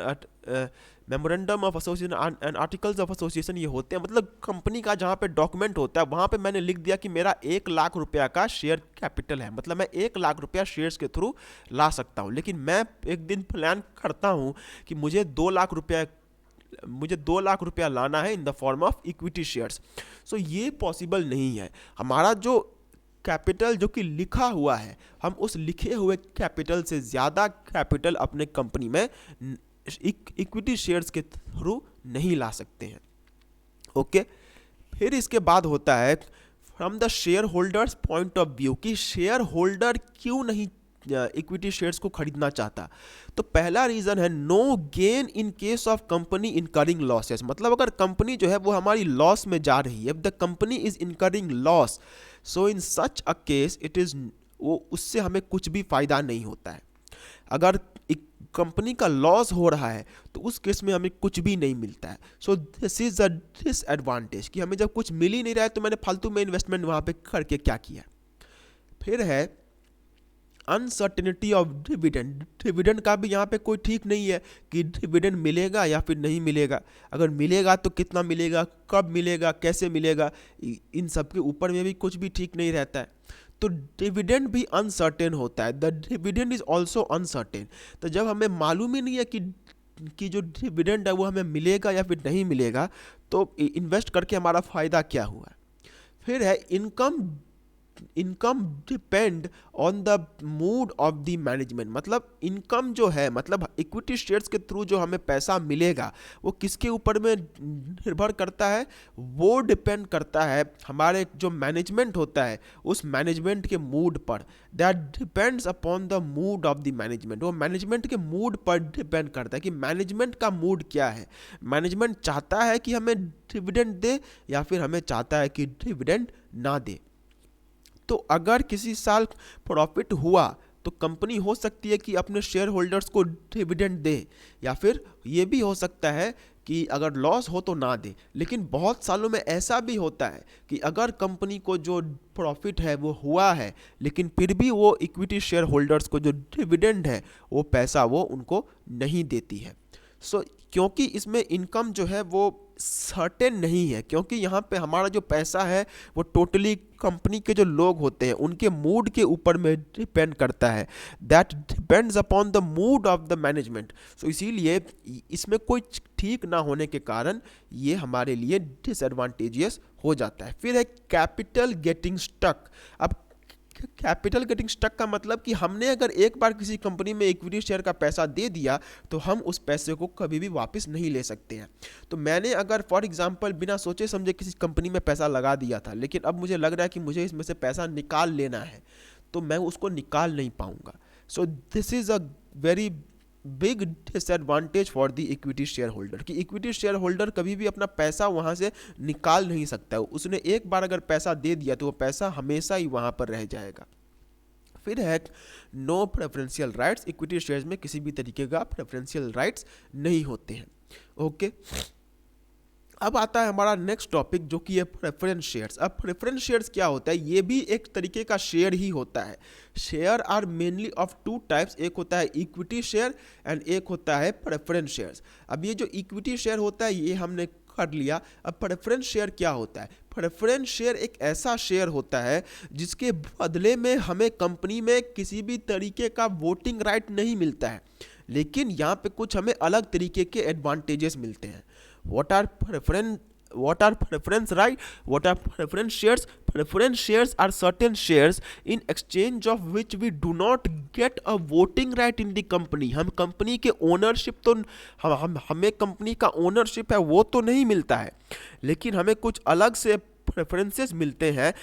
articles of association ये होते हैं, मतलब कंपनी का जहाँ पे डॉक्यूमेंट होता है वहाँ पे मैंने लिख दिया कि मेरा 1 लाख रुपया का शेयर कैपिटल है, मतलब मैं 1 लाख रुपया शेयर्स के थ्रू ला सकता हूँ। लेकिन मैं एक दिन प्लान करता हूँ कि मुझे 2 लाख रुपया लाना है in the form of equity shares. So ये पॉसिबल नहीं है। हमारा जो कैपिटल जो कि लिखा हुआ है, हम उस लिखे हुए कैपिटल से ज़्यादा कैपिटल अपने कंपनी में इक्विटी शेयर्स के थ्रू नहीं ला सकते हैं। ओके, फिर इसके बाद होता है from the share holders point of view कि शेयर होल्डर क्यों नहीं इक्विटी शेयर्स को खरीदना चाहता। तो पहला रीजन है no gain in case of company incurring losses. मतलब अगर कंपनी जो है वो हमारी लॉस में जा रही है, the company is incurring loss, so in such a case it is वो उससे हमें कुछ भी फायदा नहीं होता है। अगर एक कंपनी का लॉस हो रहा है तो उस केस में हमें कुछ भी नहीं मिलता है। So this is a disadvantage कि हमें जब कुछ मिल ही नहीं रहा है तो मैंने फालतू में इन्वेस्टमेंट वहाँ पे करके क्या किया। फिर है अनसर्टेनिटी ऑफ डिविडेंड, डिविडेंड का भी यहाँ पे कोई ठीक नहीं है कि डिविडेंड मिलेगा या फिर नहीं मिलेगा, अगर मिलेगा तो कितना मिलेगा, कब मिलेगा, कैसे मिलेगा, इन सब के ऊपर में भी कुछ भी ठीक नहीं रहता है। तो डिविडेंड भी अनसर्टेन होता है, the dividend is also uncertain. तो जब हमें मालूम ही नहीं है कि जो डिविडेंड है वो हमें मिलेगा या फिर नहीं मिलेगा, तो इन्वेस्ट करके हमारा फ़ायदा क्या हुआ। फिर है income, income depend on the mood off the management, मतलब इनकम जो है, मतलब इक्विटी शेयर्स के थ्रू जो हमें पैसा मिलेगा वो किसके ऊपर में निर्भर करता है, वो डिपेंड करता है हमारे जो मैनेजमेंट होता है उस मैनेजमेंट के मूड पर। That depends upon the mood off the management, वो मैनेजमेंट के मूड पर डिपेंड करता है कि मैनेजमेंट का मूड क्या है। मैनेजमेंट चाहता है कि हमें डिविडेंड दे या फिर हमें चाहता है कि डिविडेंड ना दे। तो अगर किसी साल प्रॉफिट हुआ तो कंपनी हो सकती है कि अपने शेयर होल्डर्स को डिविडेंड दे, या फिर ये भी हो सकता है कि अगर लॉस हो तो ना दे। लेकिन बहुत सालों में ऐसा भी होता है कि अगर कंपनी को जो प्रॉफिट है वो हुआ है लेकिन फिर भी वो इक्विटी शेयर होल्डर्स को जो डिविडेंड है वो पैसा वो उनको नहीं देती है। क्योंकि इसमें इनकम जो है वो सर्टेन नहीं है, क्योंकि यहाँ पे हमारा जो पैसा है वो टोटली कंपनी के जो लोग होते हैं उनके मूड के ऊपर में डिपेंड करता है। That depends upon the mood off the management. इसीलिए इसमें कोई ठीक ना होने के कारण ये हमारे लिए डिसएडवांटेजियस हो जाता है। फिर है कैपिटल गेटिंग स्टक। अब कैपिटल गेटिंग स्टक का मतलब कि हमने अगर एक बार किसी कंपनी में इक्विटी शेयर का पैसा दे दिया तो हम उस पैसे को कभी भी वापस नहीं ले सकते हैं। तो मैंने अगर फॉर एग्जांपल बिना सोचे समझे किसी कंपनी में पैसा लगा दिया था, लेकिन अब मुझे लग रहा है कि मुझे इसमें से पैसा निकाल लेना है, तो मैं उसको निकाल नहीं पाऊंगा। So this is a very big disadvantage for the equity share holder, कि इक्विटी शेयर होल्डर कभी भी अपना पैसा वहाँ से निकाल नहीं सकता है। उसने एक बार अगर पैसा दे दिया तो वो पैसा हमेशा ही वहाँ पर रह जाएगा। फिर है no preferential rights. Equity shares में किसी भी तरीके का प्रेफरेंशियल राइट्स नहीं होते हैं। ओके, अब आता है हमारा नेक्स्ट टॉपिक जो कि है प्रेफरेंस शेयर्स। अब प्रेफरेंस शेयर्स क्या होता है, ये भी एक तरीके का शेयर ही होता है। Share are mainly of two types, एक होता है इक्विटी शेयर एंड एक होता है प्रेफरेंस शेयर्स। अब ये जो इक्विटी शेयर होता है ये हमने कर लिया। अब प्रेफरेंस शेयर क्या होता है, प्रेफरेंस शेयर एक ऐसा शेयर होता है जिसके बदले में हमें कंपनी में किसी भी तरीके का वोटिंग राइट नहीं मिलता है, लेकिन यहाँ पे कुछ हमें अलग तरीके के एडवांटेजेस मिलते हैं। What are preference right? What are preference shares? Preference shares are certain shares in exchange of which we do not get a voting right in the company. हम कंपनी के ओनरशिप तो हमें कंपनी का ownership है वो तो नहीं मिलता है, लेकिन हमें कुछ अलग से प्रेफरेंसेस मिलते हैं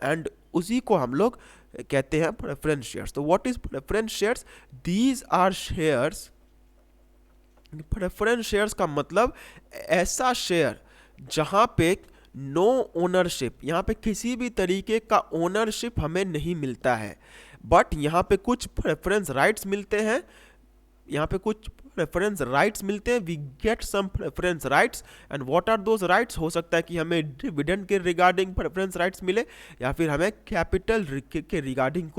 एंड उसी को हम लोग कहते हैं प्रेफरेंस शेयर्स। तो what is preference shares? These are shares, preference shares का मतलब ऐसा शेयर जहां पे नो ओनरशिप, यहाँ पे किसी भी तरीके का ओनरशिप हमें नहीं मिलता है, बट यहाँ पे कुछ प्रेफरेंस राइट्स मिलते हैं। यहाँ पे कुछ प्रेफरेंस राइट्स मिलते हैं, we get some preference rights and what are those rights? हो सकता है कि हमें डिविडेंड के रिगार्डिंग प्रेफरेंस राइट्स मिले या फिर हमें कैपिटल के रिगार्डिंग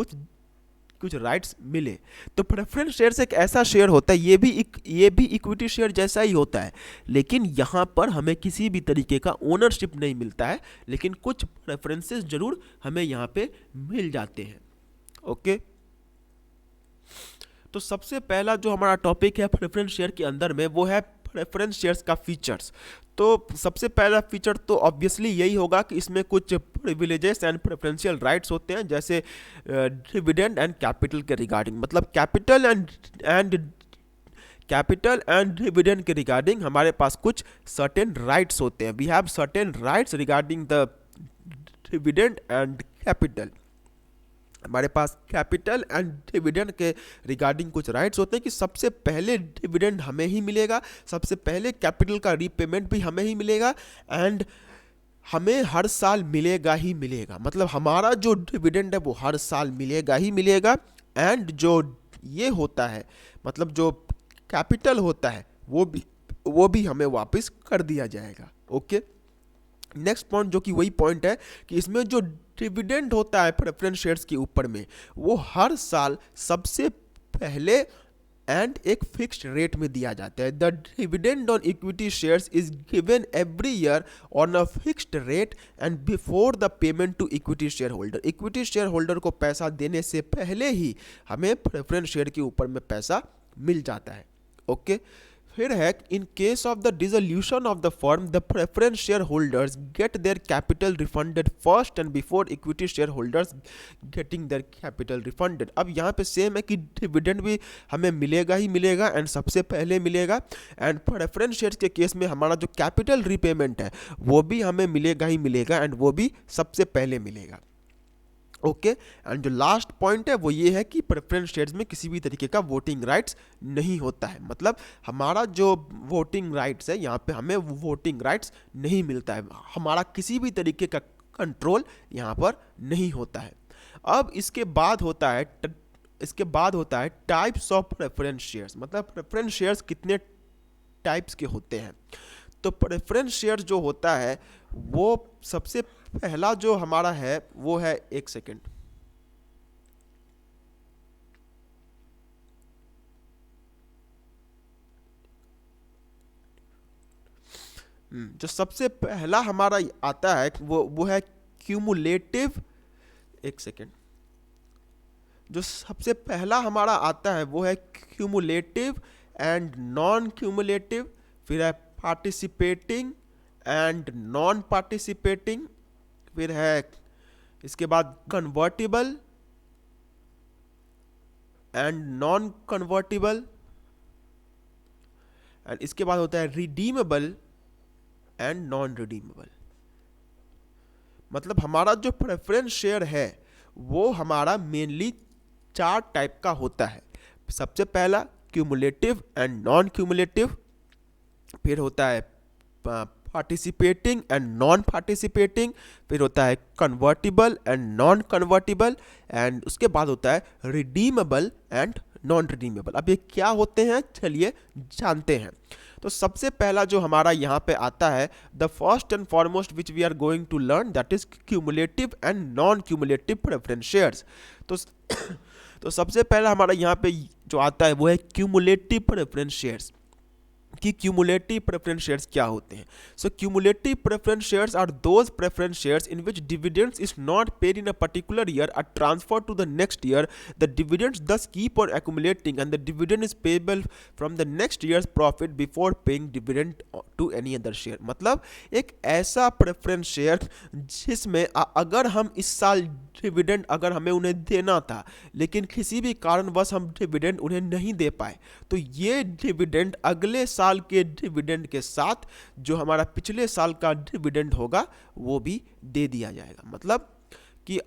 कुछ राइट्स मिले। तो प्रेफरेंस शेयर्स एक ऐसा शेयर होता है, ये भी इक्विटी शेयर जैसा ही होता है, लेकिन यहाँ पर हमें किसी भी तरीके का ओनरशिप नहीं मिलता है, लेकिन कुछ प्रेफरेंसेस जरूर हमें यहाँ पे मिल जाते हैं। ओके, तो सबसे पहला जो हमारा टॉपिक है प्रेफरेंस शेयर के अंदर में वो है प्रेफरेंस शेयर्स का फीचर्स। तो सबसे पहला फीचर तो ऑब्वियसली यही होगा कि इसमें कुछ प्रिविलेजेस एंड प्रेफरेंशियल राइट्स होते हैं, जैसे डिविडेंड एंड कैपिटल के रिगार्डिंग। मतलब कैपिटल एंड डिविडेंड के रिगार्डिंग हमारे पास कुछ सर्टेन राइट्स होते हैं। We have certain rights regarding the dividend and capital. हमारे पास कैपिटल एंड डिविडेंड के रिगार्डिंग कुछ राइट्स होते हैं कि सबसे पहले डिविडेंड हमें ही मिलेगा, सबसे पहले कैपिटल का रीपेमेंट भी हमें ही मिलेगा एंड हमें हर साल मिलेगा ही मिलेगा। मतलब हमारा जो डिविडेंड है वो हर साल मिलेगा ही मिलेगा एंड जो ये होता है, मतलब जो कैपिटल होता है वो भी हमें वापस कर दिया जाएगा। ओके, नेक्स्ट पॉइंट जो कि वही पॉइंट है कि इसमें जो डिविडेंड होता है प्रेफरेंस शेयर्स के ऊपर में, वो हर साल सबसे पहले एंड एक फिक्स्ड रेट में दिया जाता है। The dividend on equity shares is given every year on a fixed rate and before the payment to equity share holder. Equity share holder को पैसा देने से पहले ही हमें प्रेफरेंस शेयर के ऊपर में पैसा मिल जाता है। ओके, फिर है in case of the dissolution of the firm the preference share holders get their capital refunded first and before equity share holders getting their capital refunded. अब यहाँ पे सेम है कि डिविडेंड भी हमें मिलेगा ही मिलेगा एंड सबसे पहले मिलेगा, एंड प्रेफरेंस शेयर्स के केस में हमारा जो कैपिटल रीपेमेंट है वो भी हमें मिलेगा ही मिलेगा एंड वो भी सबसे पहले मिलेगा। ओके, एंड जो लास्ट पॉइंट है वो ये है कि प्रेफरेंस शेयर्स में किसी भी तरीके का वोटिंग राइट्स नहीं होता है। मतलब हमारा जो वोटिंग राइट्स है यहाँ पे हमें वोटिंग राइट्स नहीं मिलता है, हमारा किसी भी तरीके का कंट्रोल यहाँ पर नहीं होता है। अब इसके बाद होता है टाइप्स ऑफ प्रेफरेंस शेयर्स। मतलब प्रेफरेंस शेयर्स कितने टाइप्स के होते हैं। तो प्रेफरेंस शेयर जो होता है वो सबसे पहला जो हमारा है वो है, एक सेकेंड, जो सबसे पहला हमारा आता है वो है क्यूमुलेटिव। एक सेकेंड, जो सबसे पहला हमारा आता है वो है क्यूमुलेटिव एंड नॉन क्यूमुलेटिव, फिर है पार्टिसिपेटिंग एंड नॉन पार्टिसिपेटिंग, फिर है इसके बाद convertible and non convertible, and इसके बाद होता है रिडीमेबल एंड नॉन रिडीमेबल। मतलब हमारा जो प्रेफरेंस शेयर है वो हमारा मेनली 4 टाइप का होता है। सबसे पहला क्यूमुलेटिव एंड नॉन क्यूमुलेटिव, फिर होता है पार्टिसिपेटिंग एंड नॉन पार्टिसिपेटिंग, फिर होता है convertible and non convertible, and उसके बाद होता है रिडीमेबल एंड नॉन रिडीमेबल। अब ये क्या होते हैं चलिए जानते हैं। तो सबसे पहला जो हमारा यहाँ पे आता है, the first and foremost which we are going to learn, that is cumulative and non cumulative preference shares. तो सबसे पहला हमारा यहाँ पे जो आता है वो है क्यूमुलेटिव प्रेफरेंस शेयर्स। कि क्यूमुलेटिव प्रेफरेंस शेयर्स क्या होते हैं। So cumulative preference shares are those preference shares in which dividends is not paid in a particular year are transfer to the next year, the dividends thus keep on accumulating and the dividend is payable from the next years profit before paying dividend to any other share. मतलब एक ऐसा preference share जिसमें अगर हम इस साल dividend अगर हमें उन्हें देना था लेकिन किसी भी कारणवश हम डिविडेंड उन्हें नहीं दे पाए, तो ये डिविडेंड अगले साल के डिविडेंड के साथ जो हमारा पिछले साल का डिविडेंड होगा वो भी दे दिया जाएगा। मतलब कि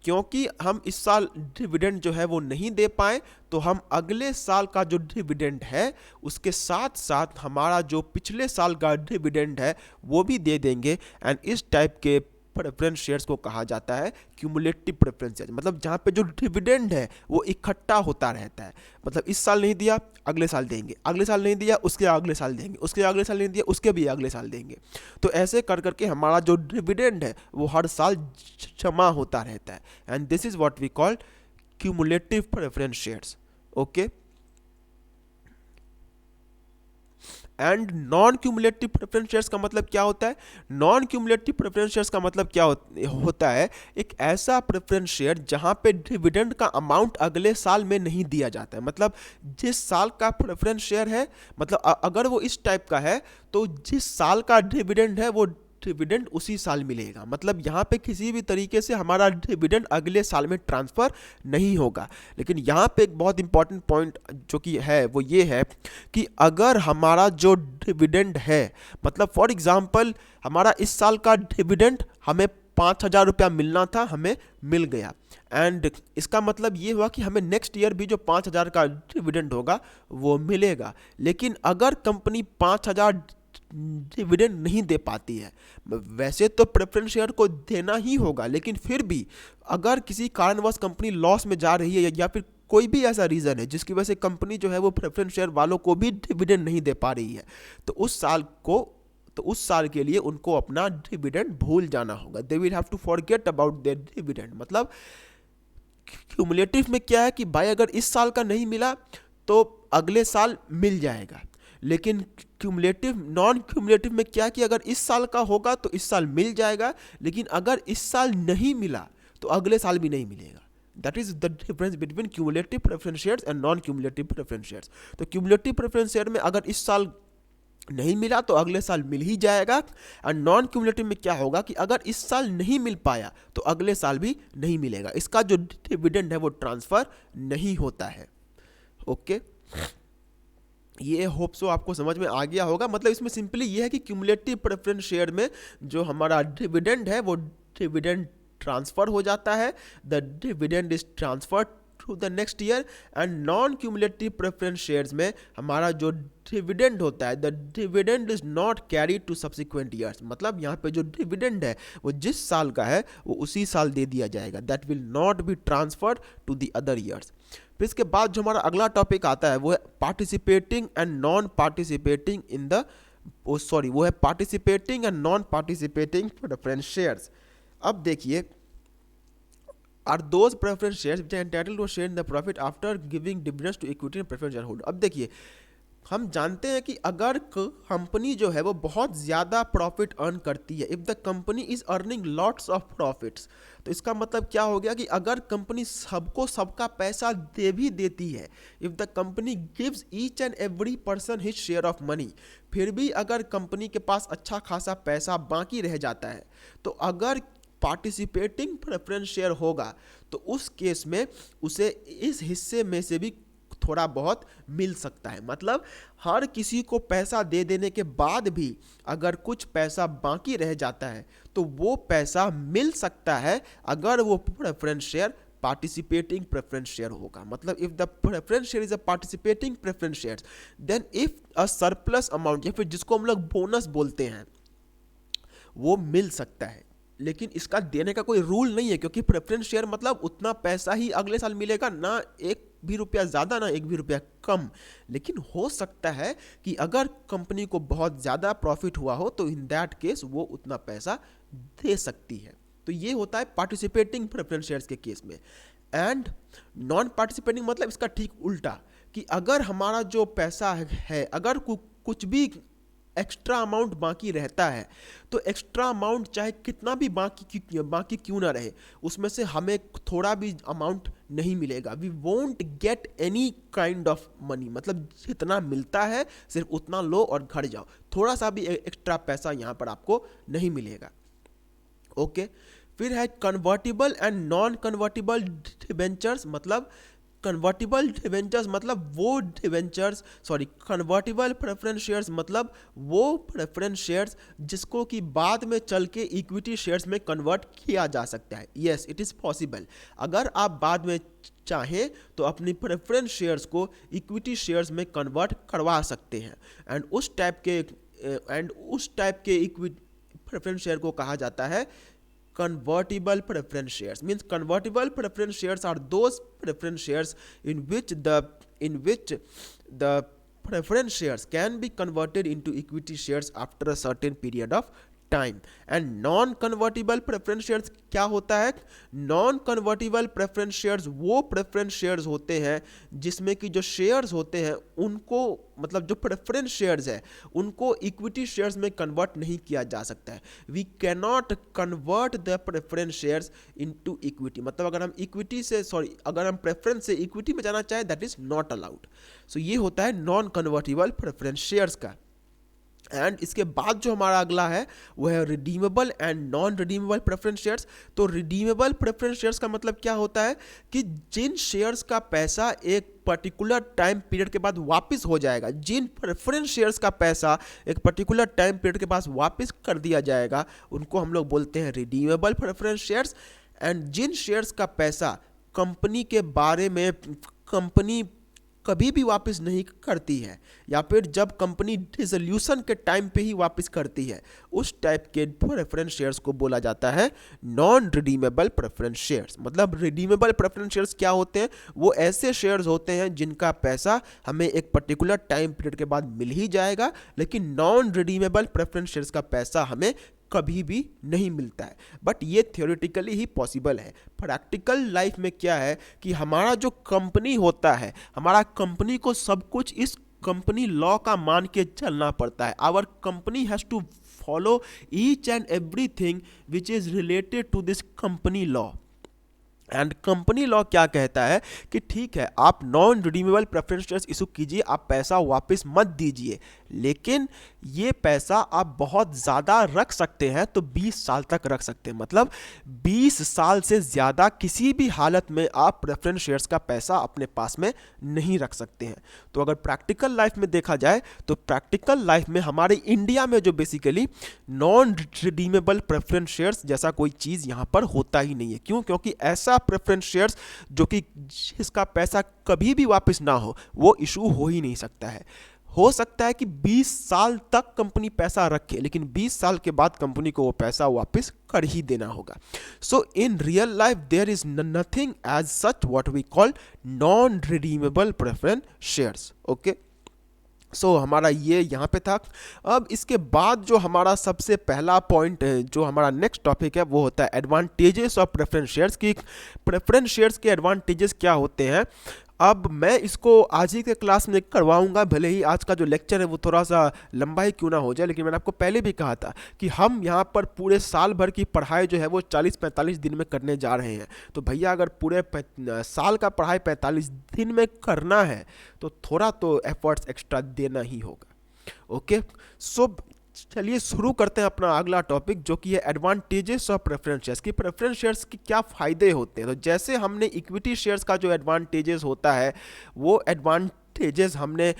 क्योंकि हम इस साल डिविडेंड जो है वो नहीं दे पाए तो हम अगले साल का जो डिविडेंड है उसके साथ साथ हमारा जो पिछले साल का डिविडेंड है वो भी दे देंगे। एंड इस टाइप के प्रेफरेंस शेयर्स को कहा जाता है क्यूमुलेटिव प्रेफरेंस शेयर्स। मतलब जहाँ पे जो डिविडेंड है वो इकट्ठा होता रहता है। मतलब इस साल नहीं दिया अगले साल देंगे, अगले साल नहीं दिया उसके अगले साल देंगे, उसके अगले साल नहीं दिया उसके भी अगले साल देंगे। तो ऐसे कर करके हमारा जो डिविडेंड है वो हर साल जमा होता रहता है। And this is what we call cumulative preference shares. Okay, and non cumulative preference shares का मतलब क्या होता है। नॉन क्यूमुलेटिव प्रेफरेंस शेयर्स का मतलब क्या होता है, एक ऐसा प्रेफरेंस शेयर जहां पे डिविडेंड का अमाउंट अगले साल में नहीं दिया जाता है। मतलब जिस साल का प्रेफरेंस शेयर है, मतलब अगर वो इस टाइप का है तो जिस साल का डिविडेंड है वो डिविडेंड उसी साल मिलेगा। मतलब यहाँ पे किसी भी तरीके से हमारा डिविडेंड अगले साल में ट्रांसफ़र नहीं होगा। लेकिन यहाँ पे एक बहुत इंपॉर्टेंट पॉइंट जो कि है वो ये है कि अगर हमारा जो डिविडेंड है, मतलब फॉर एग्जांपल हमारा इस साल का डिविडेंड हमें 5,000 रुपया मिलना था, हमें मिल गया, एंड इसका मतलब ये हुआ कि हमें नेक्स्ट ईयर भी जो 5,000 का डिविडेंड होगा वो मिलेगा। लेकिन अगर कंपनी 5,000 डिविडेंड नहीं दे पाती है, वैसे तो प्रेफरेंस शेयर को देना ही होगा, लेकिन फिर भी अगर किसी कारणवश कंपनी लॉस में जा रही है या फिर कोई भी ऐसा रीज़न है जिसकी वजह से कंपनी जो है वो प्रेफरेंस शेयर वालों को भी डिविडेंड नहीं दे पा रही है, तो उस साल को तो उस साल के लिए उनको अपना डिविडेंड भूल जाना होगा। They will have to forget about their dividend. मतलब क्यूमुलेटिव में क्या है कि भाई अगर इस साल का नहीं मिला तो अगले साल मिल जाएगा, लेकिन क्यूमुलेटिव नॉन क्यूमुलेटिव में क्या कि अगर इस साल का होगा तो इस साल मिल जाएगा, लेकिन अगर इस साल नहीं मिला तो अगले साल भी नहीं मिलेगा। That is the difference between cumulative preference shares and non cumulative preference shares. तो क्यूमुलेटिव प्रेफरेंस शेयर में अगर इस साल नहीं मिला तो अगले साल मिल ही जाएगा, और नॉन क्यूमुलेटिव में क्या होगा कि अगर इस साल नहीं मिल पाया तो अगले साल भी नहीं मिलेगा। इसका जो डिविडेंड है वो ट्रांसफर नहीं होता है। ओके, ये होप सो आपको समझ में आ गया होगा। मतलब इसमें सिंपली ये है कि क्यूमुलेटिव प्रेफरेंस शेयर में जो हमारा डिविडेंड है वो डिविडेंड ट्रांसफर हो जाता है, the dividend is transferred to the next year. And non cumulative preference shares में हमारा जो डिविडेंड होता है, the dividend is not carried to subsequent years. मतलब यहाँ पे जो डिविडेंड है वो जिस साल का है वो उसी साल दे दिया जाएगा, that will not be transferred to the other years. फिर इसके बाद जो हमारा अगला टॉपिक आता है वो है participating and non participating in the वो है participating and non participating preference shares. अब देखिए, are those preference shares which are entitled to share in the profit after giving dividends to equity and preference share holder. अब देखिए, हम जानते हैं कि अगर कंपनी जो है वो बहुत ज़्यादा प्रॉफिट अर्न करती है, if the company is earning lots of profits, तो इसका मतलब क्या हो गया कि अगर कंपनी सबको सबका पैसा दे भी देती है, if the company gives each and every person his share of money, फिर भी अगर कंपनी के पास अच्छा खासा पैसा बाकी रह जाता है, तो अगर पार्टिसिपेटिंग प्रेफरेंस शेयर होगा तो उस केस में उसे इस हिस्से में से भी थोड़ा बहुत मिल सकता है। मतलब हर किसी को पैसा दे देने के बाद भी अगर कुछ पैसा बाकी रह जाता है तो वो पैसा मिल सकता है अगर वो preference share participating preference share होगा। मतलब if the preference share is a participating preference share, then if a surplus amount या फिर जिसको हम लोग बोनस बोलते हैं वो मिल सकता है। लेकिन इसका देने का कोई रूल नहीं है, क्योंकि प्रेफरेंस शेयर मतलब उतना पैसा ही अगले साल मिलेगा, ना एक भी रुपया ज़्यादा ना एक भी रुपया कम। लेकिन हो सकता है कि अगर कंपनी को बहुत ज़्यादा प्रॉफिट हुआ हो तो इन दैट केस वो उतना पैसा दे सकती है। तो ये होता है पार्टिसिपेटिंग प्रेफरेंस शेयर्स के केस में। एंड नॉन पार्टिसिपेटिंग मतलब इसका ठीक उल्टा, कि अगर हमारा जो पैसा है अगर कुछ भी एक्स्ट्रा अमाउंट बाकी रहता है तो एक्स्ट्रा अमाउंट चाहे कितना भी बाकी क्यों ना रहे, उसमें से हमें थोड़ा भी अमाउंट नहीं मिलेगा। We won't get any kind of money. मतलब जितना मिलता है सिर्फ उतना लो और घर जाओ, थोड़ा सा भी एक्स्ट्रा पैसा यहाँ पर आपको नहीं मिलेगा। ओके, फिर है convertible and non convertible debentures. मतलब कन्वर्टिबल डिवेंचर्स मतलब वो डिवेंचर्स कन्वर्टिबल प्रेफरेंस शेयर्स मतलब वो प्रेफरेंस शेयर्स जिसको कि बाद में चल के इक्विटी शेयर्स में कन्वर्ट किया जा सकता है। Yes, it is possible. अगर आप बाद में चाहें तो अपनी प्रेफरेंस शेयर्स को इक्विटी शेयर्स में कन्वर्ट करवा सकते हैं। एंड उस टाइप के इक्विटी प्रेफरेंस शेयर को कहा जाता है convertible preference shares। Means convertible preference shares are those preference shares in which the preference shares can be converted into equity shares after a certain period of time. And non convertible preference shares क्या होता है? Non convertible preference shares वो preference shares होते हैं जिसमें कि जो shares होते हैं उनको मतलब जो प्रेफरेंस शेयर्स है उनको इक्विटी शेयर्स में कन्वर्ट नहीं किया जा सकता है। We can not convert the preference shares into equity. मतलब अगर हम प्रेफरेंस से इक्विटी में जाना चाहें that is not allowed. So ये होता है नॉन कन्वर्टिबल प्रेफरेंस शेयर्स का। एंड इसके बाद जो हमारा अगला है वो है redeemable and non redeemable preference shares. तो रिडीमेबल प्रेफरेंस शेयर्स का मतलब क्या होता है कि जिन शेयर्स का पैसा एक पर्टिकुलर टाइम पीरियड के बाद वापस हो जाएगा, जिन प्रेफरेंस शेयर्स का पैसा एक पर्टिकुलर टाइम पीरियड के पास वापस कर दिया जाएगा उनको हम लोग बोलते हैं रिडीमेबल प्रेफरेंस शेयर्स। एंड जिन शेयर्स का पैसा कंपनी के बारे में कभी भी वापस नहीं करती है, या फिर जब कंपनी डिसोल्यूशन के टाइम पे ही वापस करती है, उस टाइप के प्रेफरेंस शेयर्स को बोला जाता है नॉन रिडीमेबल प्रेफरेंस शेयर्स। मतलब रिडीमेबल प्रेफरेंस शेयर्स क्या होते हैं? वो ऐसे शेयर्स होते हैं जिनका पैसा हमें एक पर्टिकुलर टाइम पीरियड के बाद मिल ही जाएगा, लेकिन नॉन रिडीमेबल प्रेफरेंस शेयर्स का पैसा हमें कभी भी नहीं मिलता है। बट ये थियोरेटिकली ही पॉसिबल है। प्रैक्टिकल लाइफ में क्या है कि हमारा जो कंपनी होता है, हमारा कंपनी को सब कुछ इस कंपनी लॉ का मान के चलना पड़ता है। Our company has to follow each and everything which is related to this company law. And company law क्या कहता है कि ठीक है, आप non redeemable preference shares issue कीजिए, आप पैसा वापस मत दीजिए, लेकिन ये पैसा आप बहुत ज़्यादा रख सकते हैं, तो 20 साल तक रख सकते हैं। मतलब 20 साल से ज़्यादा किसी भी हालत में आप प्रेफरेंस शेयर्स का पैसा अपने पास में नहीं रख सकते हैं। तो अगर प्रैक्टिकल लाइफ में देखा जाए तो प्रैक्टिकल लाइफ में हमारे इंडिया में जो basically non redeemable preference shares जैसा कोई चीज़ यहाँ पर होता ही नहीं है। क्यों? क्योंकि ऐसा प्रेफरेंस शेयर्स जो कि जिसका पैसा कभी भी वापस ना हो, वो इशू हो ही नहीं सकता है। हो सकता है कि 20 साल तक कंपनी पैसा रखे, लेकिन 20 साल के बाद कंपनी को वो पैसा वापस कर ही देना होगा। So in real life there is nothing as such what we call non redeemable preference shares. Okay, so हमारा ये यहाँ पे था। अब इसके बाद जो हमारा सबसे पहला पॉइंट है, जो हमारा नेक्स्ट टॉपिक है, वो होता है एडवांटेजेस ऑफ प्रेफरेंस शेयर्स की। प्रेफरेंस शेयर्स के एडवांटेजेस क्या होते हैं। अब मैं इसको आज ही के क्लास में करवाऊंगा, भले ही आज का जो लेक्चर है वो थोड़ा सा लंबा ही क्यों ना हो जाए, लेकिन मैंने आपको पहले भी कहा था कि हम यहाँ पर पूरे साल भर की पढ़ाई जो है वो 40-45 दिन में करने जा रहे हैं। तो भैया अगर पूरे साल का पढ़ाई 45 दिन में करना है तो थोड़ा तो एफर्ट्स एक्स्ट्रा देना ही होगा। ओके, सो चलिए शुरू करते हैं अपना अगला टॉपिक, जो कि है एडवांटेजेस ऑफ प्रेफरेंस शेयर्स की। प्रेफरेंस शेयर्स के क्या फ़ायदे होते हैं। तो जैसे हमने इक्विटी शेयर्स का जो एडवांटेजेस होता है, वो एडवांटेजेस हमने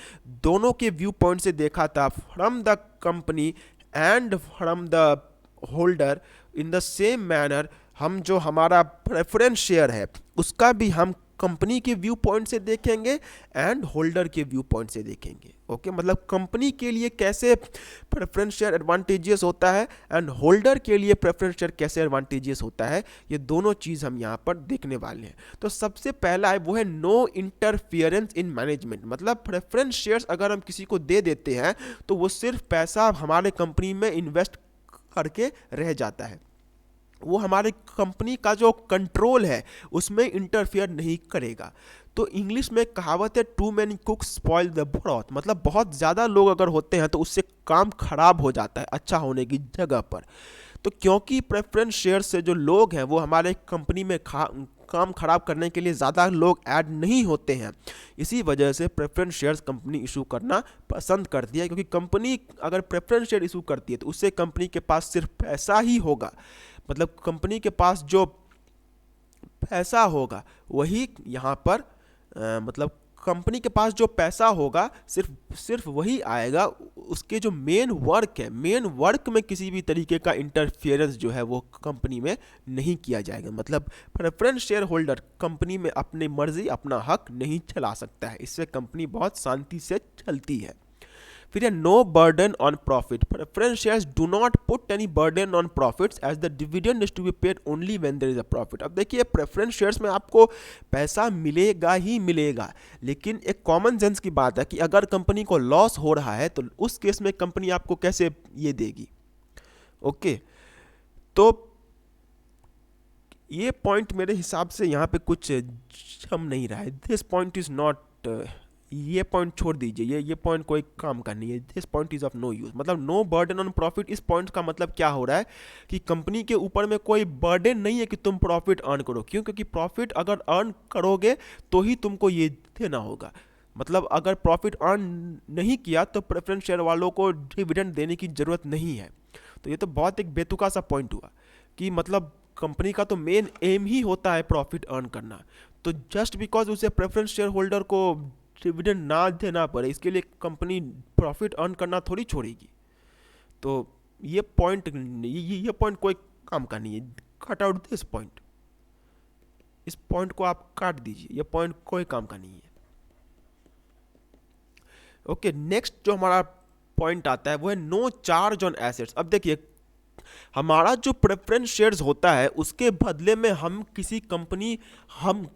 दोनों के व्यू पॉइंट से देखा था, from the company and from the holder. In the same manner हम जो हमारा प्रेफरेंस शेयर है उसका भी हम कंपनी के व्यू पॉइंट से देखेंगे एंड होल्डर के व्यू पॉइंट से देखेंगे। ओके, मतलब कंपनी के लिए कैसे प्रेफरेंस शेयर एडवांटेजियस होता है एंड होल्डर के लिए प्रेफरेंस शेयर कैसे एडवांटेजियस होता है, ये दोनों चीज़ हम यहाँ पर देखने वाले हैं। तो सबसे पहला है वो है नो इंटरफियरेंस इन मैनेजमेंट। मतलब प्रेफरेंस शेयर्स अगर हम किसी को दे देते हैं तो वो सिर्फ पैसा हमारे कंपनी में इन्वेस्ट करके रह जाता है, वो हमारे कंपनी का जो कंट्रोल है उसमें इंटरफियर नहीं करेगा। तो इंग्लिश में कहावत है too many cooks spoil the broth. मतलब बहुत ज़्यादा लोग अगर होते हैं तो उससे काम खराब हो जाता है अच्छा होने की जगह पर। तो क्योंकि प्रेफरेंस शेयर से जो लोग हैं वो हमारे कंपनी में काम खराब करने के लिए ज़्यादा लोग ऐड नहीं होते हैं, इसी वजह से प्रेफरेंस शेयर्स कंपनी इशू करना पसंद करती है। क्योंकि कंपनी अगर प्रेफरेंस शेयर इशू करती है तो उससे कंपनी के पास सिर्फ पैसा ही होगा। मतलब कंपनी के पास जो पैसा होगा वही यहाँ पर मतलब कंपनी के पास जो पैसा होगा सिर्फ वही आएगा। उसके जो मेन वर्क है, मेन वर्क में किसी भी तरीके का इंटरफियरेंस जो है वो कंपनी में नहीं किया जाएगा। मतलब प्रेफरेंस शेयर होल्डर कंपनी में अपनी मर्जी अपना हक नहीं चला सकता है, इससे कंपनी बहुत शांति से चलती है। फिर है no burden on profit. Preference shares do not put any burden on profits as the dividend is to be paid only when there is a profit. अब देखिए प्रेफरेंस शेयर्स में आपको पैसा मिलेगा ही मिलेगा, लेकिन एक कॉमन सेंस की बात है कि अगर कंपनी को लॉस हो रहा है तो उस केस में कंपनी आपको कैसे ये देगी। ओके, तो ये पॉइंट मेरे हिसाब से यहाँ पे कुछ जम नहीं रहा है। दिस पॉइंट इज नॉट, ये पॉइंट छोड़ दीजिए, ये पॉइंट कोई काम का नहीं है। This point is of no use. मतलब नो बर्डन ऑन प्रॉफिट, इस पॉइंट का मतलब क्या हो रहा है कि कंपनी के ऊपर में कोई बर्डन नहीं है कि तुम प्रॉफिट अर्न करो। क्यों? क्योंकि प्रॉफिट अगर अर्न करोगे तो ही तुमको ये देना होगा। मतलब अगर प्रॉफिट अर्न नहीं किया तो प्रेफरेंस शेयर वालों को डिविडेंड देने की जरूरत नहीं है। तो ये तो बहुत एक बेतुका सा पॉइंट हुआ कि मतलब कंपनी का तो मेन एम ही होता है प्रॉफिट अर्न करना, तो जस्ट बिकॉज उसे प्रेफरेंस शेयर होल्डर को डिविडेंड ना देना पड़े इसके लिए कंपनी प्रॉफिट अर्न करना थोड़ी छोड़ेगी। तो ये पॉइंट कोई काम का नहीं है। कट आउट दिस पॉइंट, इस पॉइंट को आप काट दीजिए, ये पॉइंट कोई काम का नहीं है। ओके, नेक्स्ट जो हमारा पॉइंट आता है वो है नो चार्ज ऑन एसेट्स। अब देखिए, हमारा जो प्रेफरेंस शेयर्स होता है उसके बदले में हम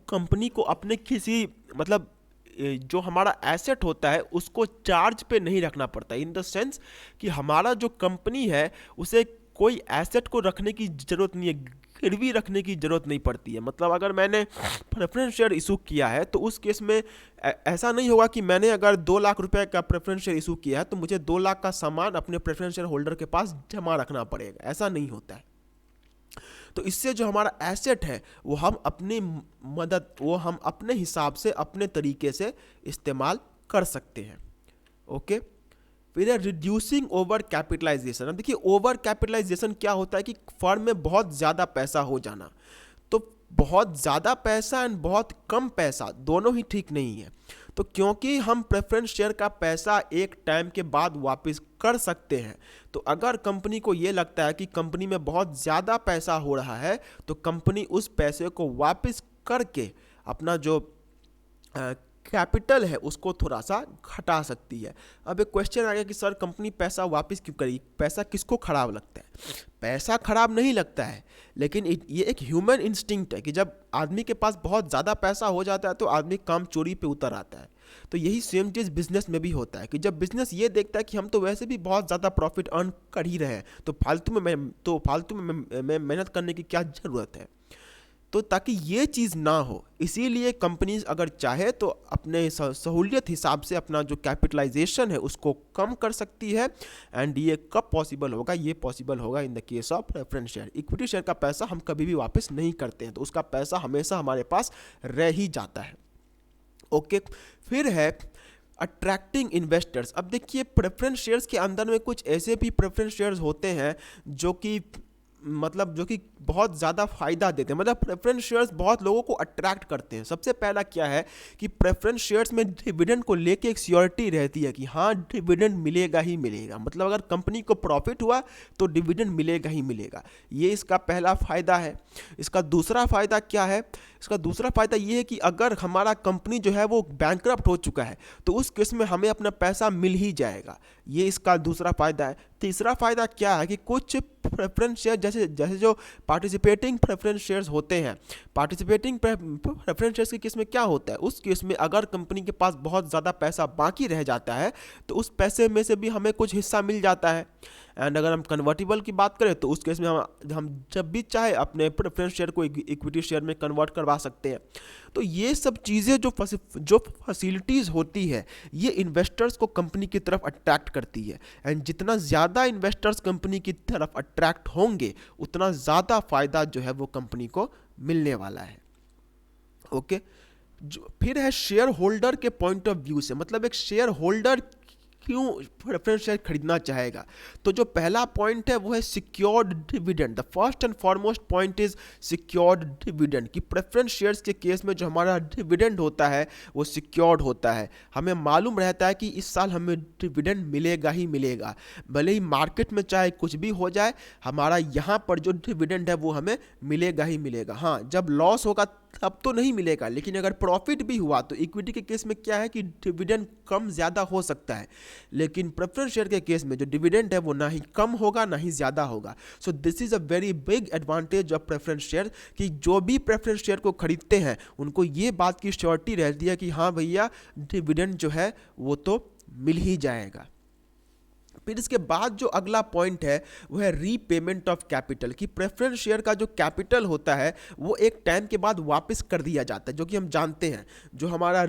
कंपनी को अपने किसी मतलब जो हमारा एसेट होता है उसको चार्ज पे नहीं रखना पड़ता, इन द सेंस कि हमारा जो कंपनी है उसे कोई एसेट को रखने की जरूरत नहीं है, गिरवी रखने की जरूरत नहीं पड़ती है। मतलब अगर मैंने प्रेफरेंस शेयर इशू किया है तो उस केस में ऐसा नहीं होगा कि मैंने अगर 2 लाख रुपए का प्रेफरेंस शेयर इशू किया है तो मुझे 2 लाख का सामान अपने प्रेफरेंस शेयर होल्डर के पास जमा रखना पड़ेगा, ऐसा नहीं होता है। तो इससे जो हमारा एसेट है वो हम अपने हिसाब से अपने तरीके से इस्तेमाल कर सकते हैं। ओके, फिर है रिड्यूसिंग ओवर कैपिटलाइजेशन। अब देखिए, ओवर कैपिटलाइजेशन क्या होता है कि फर्म में बहुत ज़्यादा पैसा हो जाना। तो बहुत ज़्यादा पैसा एंड बहुत कम पैसा दोनों ही ठीक नहीं है। तो क्योंकि हम प्रेफरेंस शेयर का पैसा एक टाइम के बाद वापस कर सकते हैं, तो अगर कंपनी को ये लगता है कि कंपनी में बहुत ज़्यादा पैसा हो रहा है तो कंपनी उस पैसे को वापस करके अपना जो कैपिटल है उसको थोड़ा सा घटा सकती है। अब एक क्वेश्चन आ गया कि सर कंपनी पैसा वापस क्यों करी, पैसा किसको खराब लगता है? पैसा खराब नहीं लगता है, लेकिन ये एक ह्यूमन इंस्टिंक्ट है कि जब आदमी के पास बहुत ज़्यादा पैसा हो जाता है तो आदमी काम चोरी पे उतर आता है। तो यही सेम चीज़ बिजनेस में भी होता है कि जब बिजनेस ये देखता है कि हम तो वैसे भी बहुत ज़्यादा प्रॉफिट अर्न कर ही रहे हैं तो फालतू में मेहनत करने की क्या ज़रूरत है। तो ताकि ये चीज़ ना हो, इसीलिए कंपनीज अगर चाहे तो अपने सहूलियत हिसाब से अपना जो कैपिटलाइजेशन है उसको कम कर सकती है। एंड ये कब पॉसिबल होगा? ये पॉसिबल होगा in the case of preference share. Equity share का पैसा हम कभी भी वापस नहीं करते हैं, तो उसका पैसा हमेशा हमारे पास रह ही जाता है। ओके, फिर है अट्रैक्टिंग इन्वेस्टर्स। अब देखिए, प्रेफरेंस शेयर्स के अंदर में कुछ ऐसे भी प्रेफरेंस शेयर्स होते हैं जो कि बहुत ज़्यादा फ़ायदा देते हैं, मतलब प्रेफरेंस शेयर्स बहुत लोगों को अट्रैक्ट करते हैं। सबसे पहला क्या है कि प्रेफरेंस शेयर्स में डिविडेंड को लेके एक श्योरिटी रहती है कि हाँ डिविडेंड मिलेगा ही मिलेगा, मतलब अगर कंपनी को प्रॉफिट हुआ तो डिविडेंड मिलेगा ही मिलेगा। ये इसका पहला फ़ायदा है। इसका दूसरा फ़ायदा क्या है? इसका दूसरा फ़ायदा ये है कि अगर हमारा कंपनी जो है वो बैंकरप्ट हो चुका है तो उस केस में हमें अपना पैसा मिल ही जाएगा, ये इसका दूसरा फ़ायदा है। तीसरा फ़ायदा क्या है कि कुछ प्रेफरेंस शेयर जैसे जो पार्टिसिपेटिंग प्रेफरेंस शेयर्स होते हैं, पार्टिसिपेटिंग प्रेफरेंस शेयर्स के केस में क्या होता है, उस केस में अगर कंपनी के पास बहुत ज़्यादा पैसा बाकी रह जाता है तो उस पैसे में से भी हमें कुछ हिस्सा मिल जाता है। एंड अगर हम कन्वर्टिबल की बात करें तो उस केस में हम जब भी चाहे अपने प्रेफरेंस शेयर को इक्विटी शेयर में कन्वर्ट करवा सकते हैं। तो ये सब चीज़ें जो फैसिलिटीज़ होती है ये इन्वेस्टर्स को कंपनी की तरफ अट्रैक्ट करती है। एंड जितना ज़्यादा इन्वेस्टर्स कंपनी की तरफ अट्रैक्ट होंगे उतना ज़्यादा फ़ायदा जो है वो कंपनी को मिलने वाला है। ओके, फिर है शेयर होल्डर के पॉइंट ऑफ व्यू से, मतलब एक शेयर होल्डर क्यों प्रेफरेंस शेयर खरीदना चाहेगा। तो जो पहला पॉइंट है वो है secured dividend. The first and foremost point is secured dividend, कि प्रेफरेंस शेयर्स के केस में जो हमारा डिविडेंड होता है वो सिक्योर्ड होता है। हमें मालूम रहता है कि इस साल हमें डिविडेंड मिलेगा ही मिलेगा, भले ही मार्केट में चाहे कुछ भी हो जाए, हमारा यहाँ पर जो डिविडेंड है वो हमें मिलेगा ही मिलेगा। हाँ, जब लॉस होगा तब तो नहीं मिलेगा, लेकिन अगर प्रॉफिट भी हुआ तो इक्विटी के केस में क्या है कि डिविडेंड कम ज़्यादा हो सकता है, लेकिन प्रेफरेंस शेयर के केस में जो डिविडेंड है वो ना ही कम होगा ना ही ज़्यादा होगा। So this is a very big advantage of preference share, कि जो भी प्रेफरेंस शेयर को खरीदते हैं उनको ये बात की श्योरिटी रहती है कि हाँ भैया डिविडेंड जो है वो तो मिल ही जाएगा। फिर इसके बाद जो अगला पॉइंट है वो है रीपेमेंट ऑफ कैपिटल, कि प्रेफरेंस शेयर का जो कैपिटल होता है वो एक टाइम के बाद वापस कर दिया जाता है, जो कि हम जानते हैं जो हमारा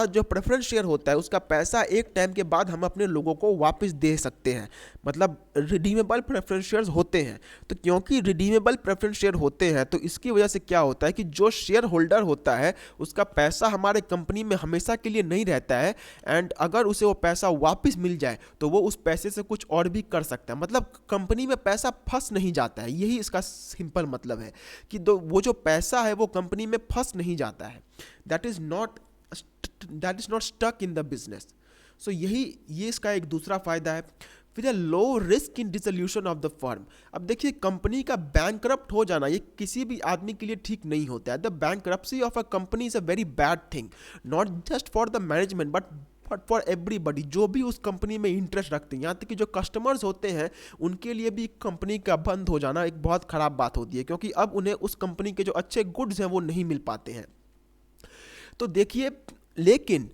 जो प्रेफरेंस शेयर होता है उसका पैसा एक टाइम के बाद हम अपने लोगों को वापस दे सकते हैं, मतलब रिडीमेबल प्रेफरेंस शेयर्स होते हैं। तो क्योंकि रिडीमेबल प्रेफरेंस शेयर होते हैं तो इसकी वजह से क्या होता है कि जो शेयर होल्डर होता है उसका पैसा हमारे कंपनी में हमेशा के लिए नहीं रहता है, एंड अगर उसे वो पैसा वापस मिल जाए तो वो उस पैसे से कुछ और भी कर सकता है, मतलब कंपनी में पैसा फंस नहीं जाता है। यही इसका सिंपल मतलब है कि वो जो पैसा है वो कंपनी में फंस नहीं जाता है, that is not stuck in the business. So ये इसका एक दूसरा फायदा है। फिर है low risk in dissolution of the firm. अब देखिए, कंपनी का बैंकरप्ट हो जाना ये किसी भी आदमी के लिए ठीक नहीं होता है। The bankruptcy of a company is a very bad thing, not just for the management but for everybody, जो भी उस कंपनी में इंटरेस्ट रखते हैं, यहाँ तक कि जो कस्टमर्स होते हैं उनके लिए भी कंपनी का बंद हो जाना एक बहुत ख़राब बात होती है, क्योंकि अब उन्हें उस कंपनी के जो अच्छे गुड्स हैं वो नहीं मिल पाते हैं। तो देखिए, लेकिन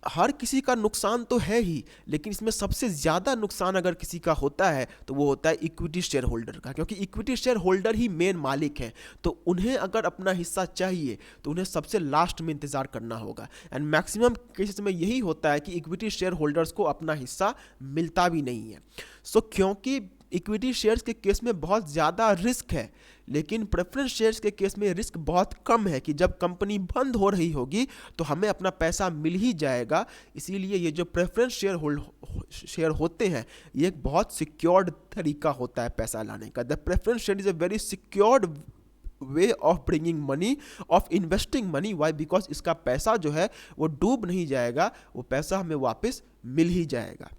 हर किसी का नुकसान तो है ही, लेकिन इसमें सबसे ज़्यादा नुकसान अगर किसी का होता है तो वो होता है इक्विटी शेयर होल्डर का, क्योंकि इक्विटी शेयर होल्डर ही मेन मालिक है। तो उन्हें अगर अपना हिस्सा चाहिए तो उन्हें सबसे लास्ट में इंतज़ार करना होगा। एंड मैक्सिमम केसेस में यही होता है कि इक्विटी शेयर होल्डर्स को अपना हिस्सा मिलता भी नहीं है। क्योंकि इक्विटी शेयर्स के केस में बहुत ज़्यादा रिस्क है, लेकिन प्रेफरेंस शेयर्स के केस में रिस्क बहुत कम है कि जब कंपनी बंद हो रही होगी तो हमें अपना पैसा मिल ही जाएगा। इसीलिए ये जो प्रेफरेंस शेयर होते हैं ये एक बहुत सिक्योर्ड तरीका होता है पैसा लाने का। The preference share is a very secured way of bringing money, of investing money. Why? Because इसका पैसा जो है वो डूब नहीं जाएगा, वो पैसा हमें वापस मिल ही जाएगा।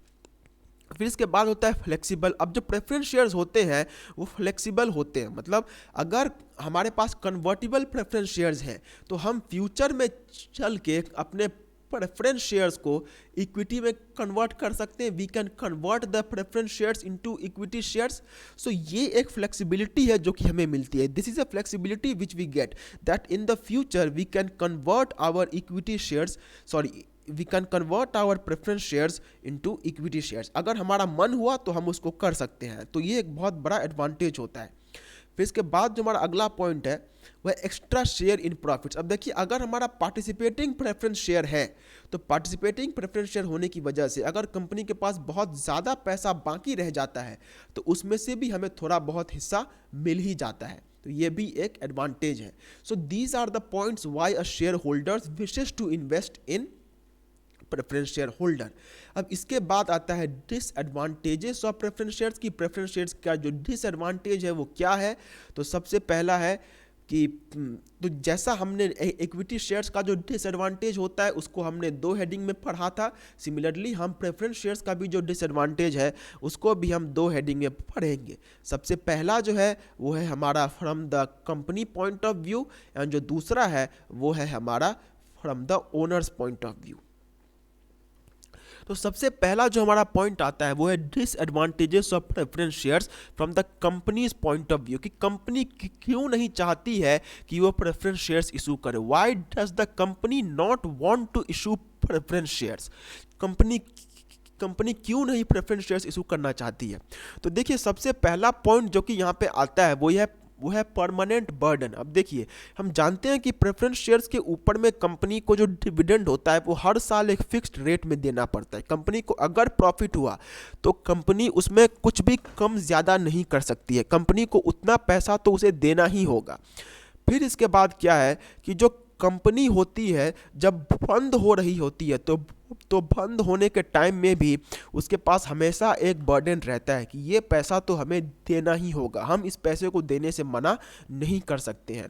फिर इसके बाद होता है फ्लेक्सिबल। अब जो प्रेफरेंस शेयर्स होते हैं वो फ्लेक्सिबल होते हैं, मतलब अगर हमारे पास कन्वर्टिबल प्रेफरेंस शेयर्स हैं तो हम फ्यूचर में चल के अपने प्रेफरेंस शेयर्स को इक्विटी में कन्वर्ट कर सकते हैं। We can convert the preference shares into equity shares. So ये एक फ्लेक्सिबिलिटी है जो कि हमें मिलती है। This is a flexibility which we get that in the future we can convert our equity shares, we can convert our preference shares into equity shares. अगर हमारा मन हुआ तो हम उसको कर सकते हैं, तो ये एक बहुत बड़ा एडवांटेज होता है। फिर इसके बाद जो हमारा अगला पॉइंट है वह एक्स्ट्रा शेयर इन प्रॉफिट्स। अब देखिए, अगर हमारा पार्टिसिपेटिंग प्रेफरेंस शेयर है तो पार्टिसिपेटिंग प्रेफरेंस शेयर होने की वजह से अगर कंपनी के पास बहुत ज़्यादा पैसा बाकी रह जाता है तो उसमें से भी हमें थोड़ा बहुत हिस्सा मिल ही जाता है, तो ये भी एक एडवांटेज है। So these are the points why a share holders wishes to invest in preference share holder. अब इसके बाद आता है डिसएडवांटेजेस ऑफ प्रेफरेंस शेयर्स की प्रेफरेंस शेयर्स का जो डिसएडवांटेज है वो क्या है। तो सबसे पहला है कि तो जैसा हमने इक्विटी शेयर्स का जो डिसएडवांटेज होता है उसको हमने 2 हेडिंग में पढ़ा था, सिमिलरली हम प्रेफरेंस शेयर्स का भी जो डिसएडवांटेज है उसको भी हम 2 हेडिंग में पढ़ेंगे। सबसे पहला जो है वो है हमारा from the company point of view, and जो दूसरा है वो है हमारा from the owners point of view. तो सबसे पहला जो हमारा पॉइंट आता है वो है disadvantages of preference shares from the company's point of view, कि कंपनी क्यों नहीं चाहती है कि वो प्रेफरेंस शेयर्स इशू करे। Why does the company not want to issue preference shares? Company क्यों नहीं प्रेफरेंस शेयर्स इशू करना चाहती है? तो देखिए, सबसे पहला पॉइंट जो कि यहाँ पे आता है वो है परमानेंट बर्डन। अब देखिए, हम जानते हैं कि प्रेफरेंस शेयर्स के ऊपर में कंपनी को जो डिविडेंड होता है वो हर साल एक फिक्स्ड रेट में देना पड़ता है। कंपनी को अगर प्रॉफिट हुआ तो कंपनी उसमें कुछ भी कम ज़्यादा नहीं कर सकती है, कंपनी को उतना पैसा तो उसे देना ही होगा। फिर इसके बाद क्या है कि जो कंपनी होती है जब बंद हो रही होती है तो बंद होने के टाइम में भी उसके पास हमेशा एक बर्डन रहता है कि ये पैसा तो हमें देना ही होगा, हम इस पैसे को देने से मना नहीं कर सकते हैं।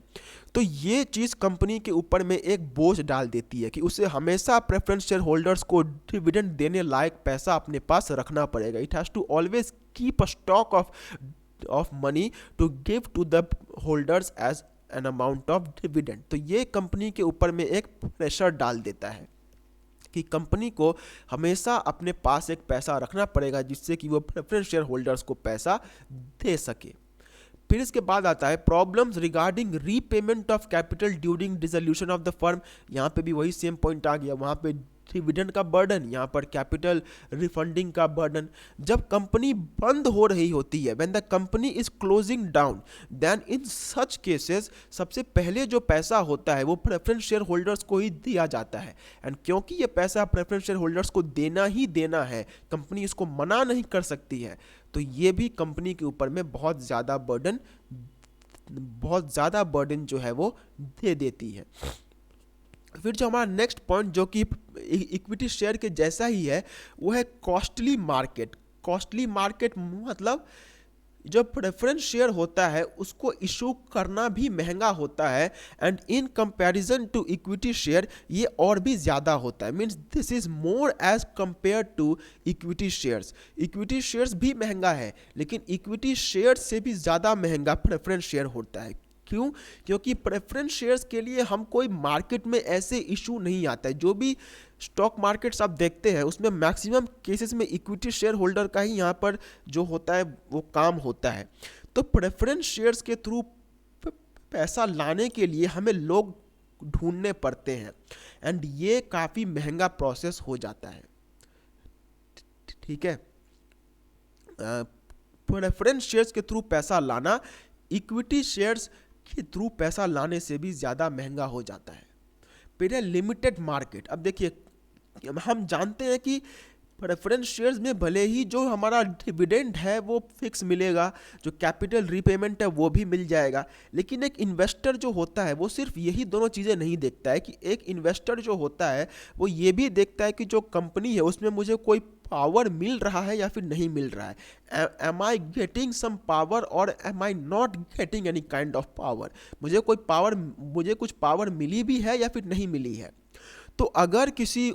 तो ये चीज़ कंपनी के ऊपर में एक बोझ डाल देती है कि उसे हमेशा प्रेफरेंस शेयर होल्डर्स को डिविडेंड देने लायक पैसा अपने पास रखना पड़ेगा। It has to always keep a stock of money to give to the holders as an amount of dividend. तो ये कंपनी के ऊपर में एक प्रेशर डाल देता है कि कंपनी को हमेशा अपने पास एक पैसा रखना पड़ेगा जिससे कि वो प्रेफरेंस शेयर होल्डर्स को पैसा दे सके। फिर इसके बाद आता है problems regarding repayment of capital during dissolution of the firm. यहाँ पे भी वही सेम पॉइंट आ गया, वहाँ पे डिविडेंड का बर्डन, यहाँ पर कैपिटल रिफंडिंग का बर्डन। जब कंपनी बंद हो रही होती है, when the company is closing down, then in such cases सबसे पहले जो पैसा होता है वो प्रेफरेंस शेयर होल्डर्स को ही दिया जाता है। एंड क्योंकि ये पैसा प्रेफरेंस शेयर होल्डर्स को देना ही देना है, कंपनी इसको मना नहीं कर सकती है, तो ये भी कंपनी के ऊपर में बहुत ज़्यादा बर्डन जो है वो दे देती है। फिर जो हमारा नेक्स्ट पॉइंट जो कि इक्विटी शेयर के जैसा ही है वो है कॉस्टली मार्केट। कॉस्टली मार्केट मतलब जो प्रेफरेंस शेयर होता है उसको इशू करना भी महंगा होता है, and in comparison to equity share ये और भी ज़्यादा होता है। Means this is more as compare to equity shares. Equity shares भी महंगा है लेकिन इक्विटी शेयर से भी ज़्यादा महंगा प्रेफरेंस शेयर होता है। क्यों? क्योंकि प्रेफरेंस शेयर्स के लिए हम कोई मार्केट में ऐसे इशू नहीं आता है। जो भी स्टॉक मार्केट्स आप देखते हैं उसमें मैक्सिमम केसेस में इक्विटी शेयर होल्डर का ही यहाँ पर जो होता है वो काम होता है। तो प्रेफरेंस शेयर्स के थ्रू पैसा लाने के लिए हमें लोग ढूंढने पड़ते हैं एंड ये काफ़ी महंगा प्रोसेस हो जाता है। ठीक है, प्रेफरेंस शेयर्स के थ्रू पैसा लाना इक्विटी शेयर्स के थ्रू पैसा लाने से भी ज़्यादा महंगा हो जाता है। फिर है लिमिटेड मार्केट। अब देखिए, हम जानते हैं कि प्रेफरेंस शेयर्स में भले ही जो हमारा डिविडेंड है वो फिक्स मिलेगा, जो कैपिटल रीपेमेंट है वो भी मिल जाएगा, लेकिन एक इन्वेस्टर जो होता है वो सिर्फ यही दोनों चीज़ें नहीं देखता है। कि एक इन्वेस्टर जो होता है वो ये भी देखता है कि जो कंपनी है उसमें मुझे कोई पावर मिल रहा है या फिर नहीं मिल रहा है। Am I getting some power और am I not getting any kind of power. मुझे कुछ पावर मिली भी है या फिर नहीं मिली है। तो अगर किसी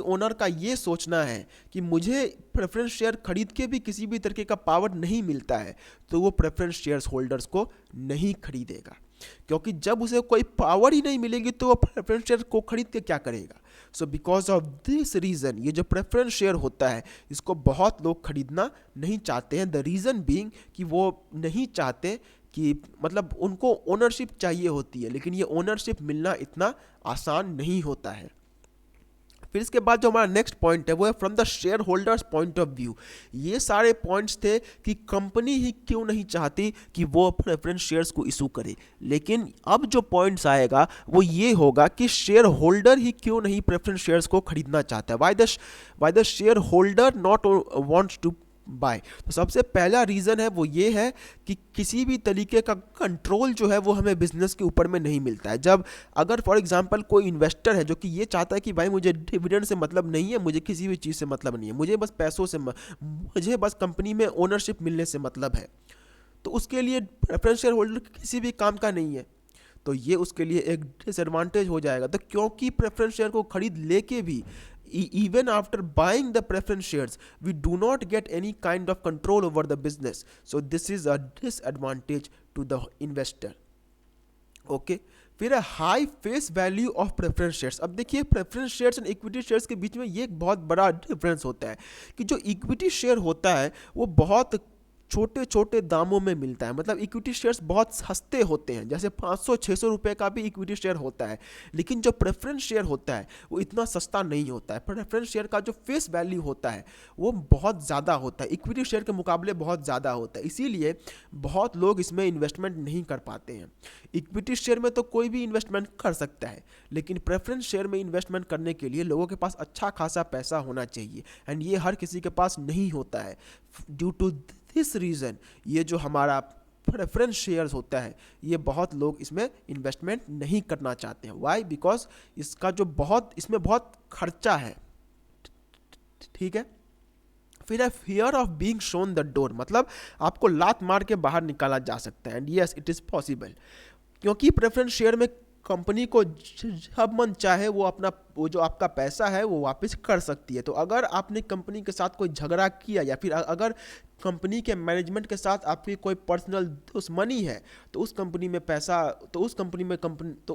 ओनर का ये सोचना है कि मुझे प्रेफरेंस शेयर खरीद के भी किसी भी तरीके का पावर नहीं मिलता है, तो वो प्रेफरेंस शेयर्स होल्डर्स को नहीं खरीदेगा। क्योंकि जब उसे कोई पावर ही नहीं मिलेगी तो वो प्रेफरेंस शेयर को खरीद के क्या करेगा। So because of this reason ये जो प्रेफरेंस शेयर होता है इसको बहुत लोग खरीदना नहीं चाहते हैं। द रीज़न बीइंग कि वो नहीं चाहते कि मतलब उनको ओनरशिप चाहिए होती है, लेकिन ये ओनरशिप मिलना इतना आसान नहीं होता है। फिर इसके बाद जो हमारा नेक्स्ट पॉइंट है वो है from the share holders point of view. ये सारे पॉइंट्स थे कि कंपनी ही क्यों नहीं चाहती कि वो प्रेफरेंस शेयर्स को इशू करे, लेकिन अब जो पॉइंट्स आएगा वो ये होगा कि शेयर होल्डर ही क्यों नहीं प्रेफरेंस शेयर्स को खरीदना चाहता है। Why the share holder not wants to buy. तो सबसे पहला रीज़न है वो ये है कि किसी भी तरीके का कंट्रोल जो है वो हमें बिजनेस के ऊपर में नहीं मिलता है। जब अगर फॉर एग्जांपल कोई इन्वेस्टर है जो कि ये चाहता है कि भाई मुझे डिविडेंड से मतलब नहीं है, मुझे किसी भी चीज़ से मतलब नहीं है, मुझे बस पैसों से मुझे बस कंपनी में ओनरशिप मिलने से मतलब है, तो उसके लिए प्रेफरेंस शेयर होल्डर किसी भी काम का नहीं है। तो ये उसके लिए एक डिसएडवांटेज हो जाएगा। तो क्योंकि प्रेफरेंस शेयर को खरीद लेके भी even after buying the preference shares we do not get any kind of control over the business, so this is a disadvantage to the investor. Okay, फिर है high face value of preference shares. अब देखिए, preference shares and equity shares के बीच में ये एक बहुत बड़ा डिफरेंस होता है कि जो इक्विटी शेयर होता है वो बहुत छोटे छोटे दामों में मिलता है। मतलब इक्विटी शेयर्स बहुत सस्ते होते हैं, जैसे 500-600 रुपये का भी इक्विटी शेयर होता है, लेकिन जो प्रेफरेंस शेयर होता है वो इतना सस्ता नहीं होता है। प्रेफरेंस शेयर का जो फेस वैल्यू होता है वो बहुत ज़्यादा होता है, इक्विटी शेयर के मुकाबले बहुत ज़्यादा होता है, इसीलिए बहुत लोग इसमें इन्वेस्टमेंट नहीं कर पाते हैं। इक्विटी शेयर में तो कोई भी इन्वेस्टमेंट कर सकता है, लेकिन प्रेफरेंस शेयर में इन्वेस्टमेंट करने के लिए लोगों के पास अच्छा खासा पैसा होना चाहिए, एंड ये हर किसी के पास नहीं होता है। ड्यू टू दिस रीज़न ये जो हमारा प्रेफरेंस शेयर्स होता है ये बहुत लोग इसमें इन्वेस्टमेंट नहीं करना चाहते हैं। वाई? बिकॉज इसमें बहुत खर्चा है। ठीक है, फिर है fear of being shown the door. मतलब आपको लात मार के बाहर निकाला जा सकता है, and yes it is possible, क्योंकि प्रेफरेंस शेयर में कंपनी को जब मन चाहे वो जो आपका पैसा है वो वापस कर सकती है। तो अगर आपने कंपनी के साथ कोई झगड़ा किया या फिर अगर कंपनी के मैनेजमेंट के साथ आपकी कोई पर्सनल दुश्मनी है तो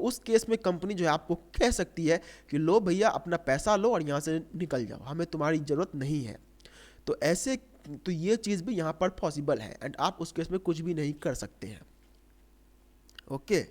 उस केस में कंपनी जो है आपको कह सकती है कि लो भैया अपना पैसा लो और यहाँ से निकल जाओ, हमें तुम्हारी ज़रूरत नहीं है। तो ये चीज़ भी यहाँ पर पॉसिबल है, एंड आप उस केस में कुछ भी नहीं कर सकते हैं। ओके,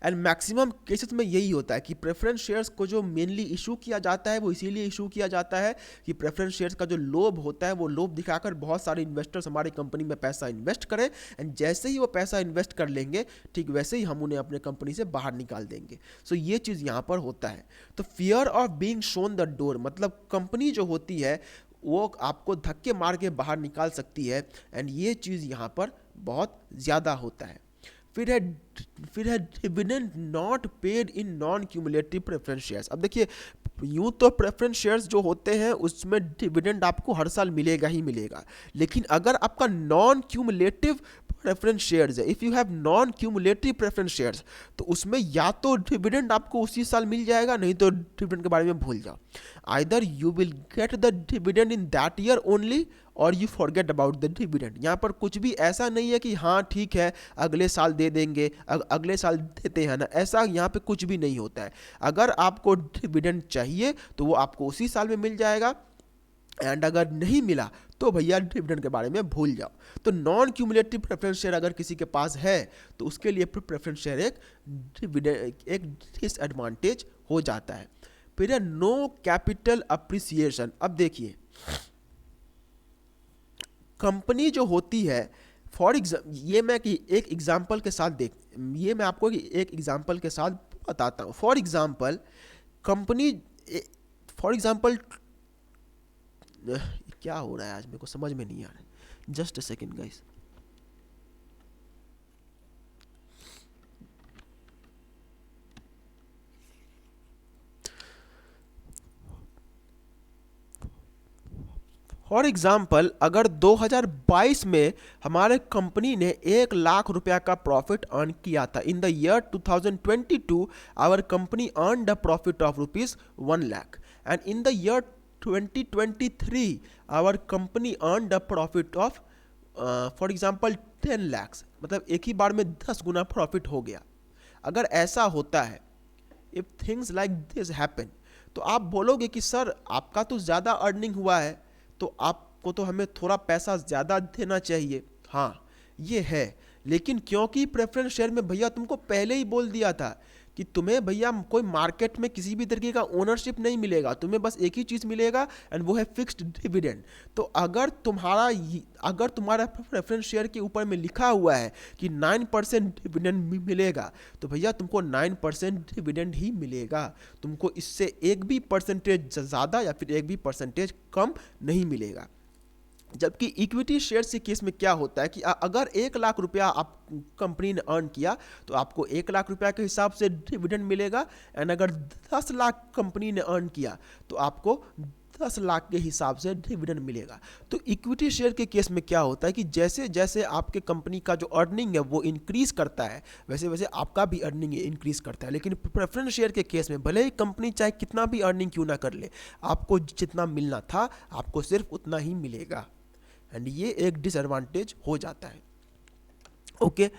एंड मैक्सिमम केसेस में यही होता है कि प्रेफरेंस शेयर्स को जो मेनली इशू किया जाता है वो इसीलिए इशू किया जाता है कि प्रेफरेंस शेयर्स का जो लोभ होता है वो लोभ दिखाकर बहुत सारे इन्वेस्टर्स हमारी कंपनी में पैसा इन्वेस्ट करें, एंड जैसे ही वो पैसा इन्वेस्ट कर लेंगे ठीक वैसे ही हम उन्हें अपने कंपनी से बाहर निकाल देंगे। सो ये चीज़ यहाँ पर होता है। तो fear of being shown the door, मतलब कंपनी जो होती है वो आपको धक्के मार के बाहर निकाल सकती है, एंड ये चीज़ यहाँ पर बहुत ज़्यादा होता है। फिर है dividend not paid in non cumulative preference shares. अब देखिए, यूँ तो प्रेफरेंस शेयर्स जो होते हैं उसमें डिविडेंड आपको हर साल मिलेगा ही मिलेगा, लेकिन अगर आपका नॉन क्यूमुलेटिव प्रेफरेंस शेयर्स है, if you have non cumulative preference shares, तो उसमें या तो डिविडेंड आपको उसी साल मिल जाएगा, नहीं तो डिविडेंड के बारे में भूल जाओ। Either you will get the dividend in that year only और you forget about the dividend. यहाँ पर कुछ भी ऐसा नहीं है कि हाँ ठीक है अगले साल दे देंगे, अगले साल देते हैं ना, ऐसा यहाँ पे कुछ भी नहीं होता है। अगर आपको डिविडेंड चाहिए तो वो आपको उसी साल में मिल जाएगा, एंड अगर नहीं मिला तो भैया डिविडेंड के बारे में भूल जाओ। तो नॉन क्यूमुलेटिव प्रेफरेंस शेयर अगर किसी के पास है तो उसके लिए प्रेफरेंस शेयर एक डिविडेंड एक डिसएडवांटेज हो जाता है। फिर है नो कैपिटल अप्रिसिएशन। अब देखिए कंपनी जो होती है, फॉर ये मैं कि एक एग्जांपल के साथ ये मैं आपको एक एग्जांपल के साथ बताता हूँ। For example company, for example क्या हो रहा है आज मेरे को समझ में नहीं आ रहा है, just a second guys. For example अगर 2022 में हमारे कंपनी ने 1,00,000 का प्रॉफिट अर्न किया था, in the year 2022 our company earn the profit of ₹1,00,000, and in the year 2023 our company earn the profit of for example 10 lakhs, मतलब एक ही बार में 10 गुना प्रॉफिट हो गया। अगर ऐसा होता है, if things like this happen, तो आप बोलोगे कि सर आपका तो ज़्यादा अर्निंग हुआ है तो आपको तो हमें थोड़ा पैसा ज़्यादा देना चाहिए। हाँ ये है, लेकिन क्योंकि प्रेफरेंस शेयर में भैया तुमको पहले ही बोल दिया था कि तुम्हें भैया कोई मार्केट में किसी भी तरीके का ओनरशिप नहीं मिलेगा, तुम्हें बस एक ही चीज़ मिलेगा एंड वो है फिक्स्ड डिविडेंड। तो अगर तुम्हारा प्रेफरेंस शेयर के ऊपर में लिखा हुआ है कि 9% डिविडेंड मिलेगा, तो भैया तुमको 9% डिविडेंड ही मिलेगा, तुमको इससे एक भी परसेंटेज ज़्यादा या फिर एक भी परसेंटेज कम नहीं मिलेगा। जबकि इक्विटी शेयर्स के केस में क्या होता है कि अगर 1,00,000 आप कंपनी ने अर्न किया तो आपको 1,00,000 के हिसाब से डिविडेंड मिलेगा, एंड अगर 10 लाख कंपनी ने अर्न किया तो आपको 10 लाख के हिसाब से डिविडेंड मिलेगा। तो इक्विटी शेयर के केस में क्या होता है कि जैसे जैसे आपके कंपनी का जो अर्निंग है वो इंक्रीज करता है, वैसे वैसे आपका भी अर्निंग इंक्रीज करता है। लेकिन प्रेफरेंस शेयर के केस में भले ही कंपनी चाहे कितना भी अर्निंग क्यों ना कर ले, आपको जितना मिलना था आपको सिर्फ उतना ही मिलेगा, एंड ये एक डिसएडवांटेज हो जाता है। ओके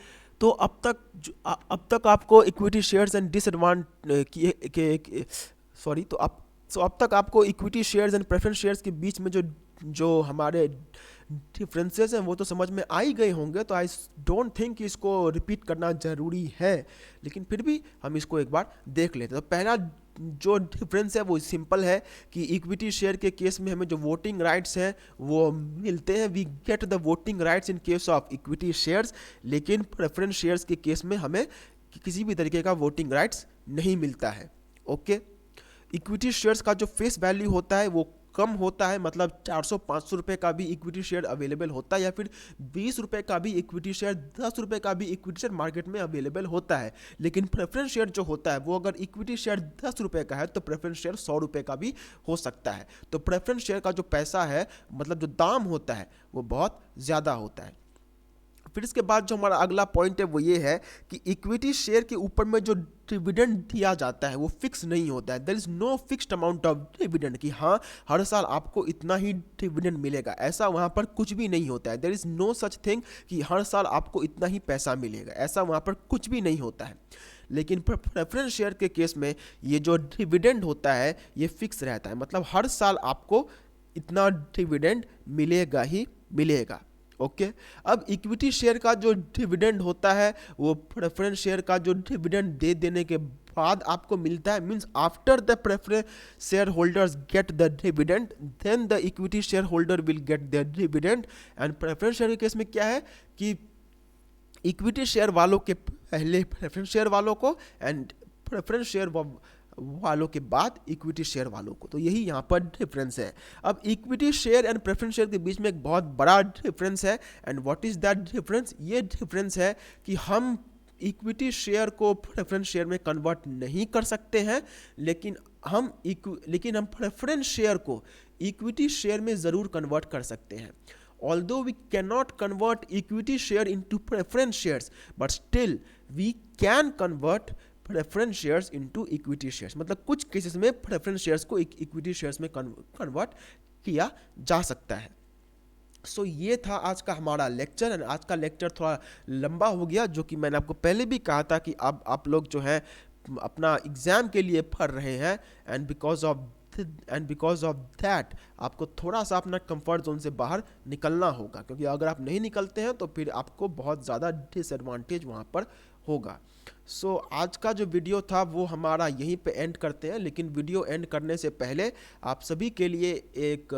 तो अब तक आपको इक्विटी शेयर्स एंड अब तक आपको equity shares and preference shares के बीच में जो हमारे डिफरेंसेस हैं वो तो समझ में आ ही गए होंगे, तो आई डोंट थिंक कि इसको रिपीट करना ज़रूरी है, लेकिन फिर भी हम इसको एक बार देख लेते हैं। तो पहला जो डिफरेंस है वो सिंपल है कि इक्विटी शेयर के केस में हमें जो वोटिंग राइट्स हैं वो मिलते हैं, we get the voting rights in case of equity shares, लेकिन प्रेफरेंस शेयर्स के केस में हमें किसी भी तरीके का वोटिंग राइट्स नहीं मिलता है। ओके इक्विटी शेयर्स का जो फेस वैल्यू होता है वो कम होता है, मतलब 400-500 रुपये का भी इक्विटी शेयर अवेलेबल होता है, या फिर 20 रुपये का भी इक्विटी शेयर, 10 रुपये का भी इक्विटी शेयर मार्केट में अवेलेबल होता है। लेकिन प्रेफरेंस शेयर जो होता है वो अगर इक्विटी शेयर 10 रुपये का है तो प्रेफरेंस शेयर 100 रुपये का भी हो सकता है। तो प्रेफरेंस शेयर का जो पैसा है, मतलब जो दाम होता है वो बहुत ज़्यादा होता है। फिर इसके बाद जो हमारा अगला पॉइंट है वो ये है कि इक्विटी शेयर के ऊपर में जो डिविडेंड दिया जाता है वो फिक्स नहीं होता है। There is no fixed amount of dividend कि हाँ हर साल आपको इतना ही डिविडेंड मिलेगा, ऐसा वहाँ पर कुछ भी नहीं होता है। There is no such thing कि हर साल आपको इतना ही पैसा मिलेगा, ऐसा वहाँ पर कुछ भी नहीं होता है। लेकिन प्रेफरेंस शेयर के केस में ये जो डिविडेंड होता है ये फिक्स रहता है, मतलब हर साल आपको इतना डिविडेंड मिलेगा ही मिलेगा। ओके अब इक्विटी शेयर का जो डिविडेंड होता है वो प्रेफरेंस शेयर का जो डिविडेंड दे देने के बाद आपको मिलता है, means after the preference share holders get the dividend then the equity share holder will get the dividend. And preference share के केस में क्या है कि इक्विटी शेयर वालों के पहले प्रेफरेंस शेयर वालों को, एंड प्रेफरेंस शेयर वालों के बाद इक्विटी शेयर वालों को। तो यही यहाँ पर डिफरेंस है। अब equity share and preference share के बीच में एक बहुत बड़ा डिफरेंस है, and what is that difference? ये डिफरेंस है कि हम इक्विटी शेयर को प्रेफरेंस शेयर में कन्वर्ट नहीं कर सकते हैं, लेकिन हम प्रेफरेंस शेयर को इक्विटी शेयर में ज़रूर कन्वर्ट कर सकते हैं। Although we cannot convert equity share into preference shares, but still we can convert preference shares into equity shares। मतलब कुछ केसेस में preference shares को equity shares में कन्वर्ट किया जा सकता है। सो ये था आज का हमारा लेक्चर, एंड आज का लेक्चर थोड़ा लंबा हो गया, जो कि मैंने आपको पहले भी कहा था कि अब आप लोग जो है अपना एग्ज़ाम के लिए पढ़ रहे हैं, एंड बिकॉज ऑफ दैट आपको थोड़ा सा अपना कंफर्ट जोन से बाहर निकलना होगा, क्योंकि अगर आप नहीं निकलते हैं तो फिर आपको बहुत ज़्यादा डिसएडवांटेज वहाँ पर होगा। सो आज का जो वीडियो था वो हमारा यहीं पे एंड करते हैं, लेकिन वीडियो एंड करने से पहले आप सभी के लिए एक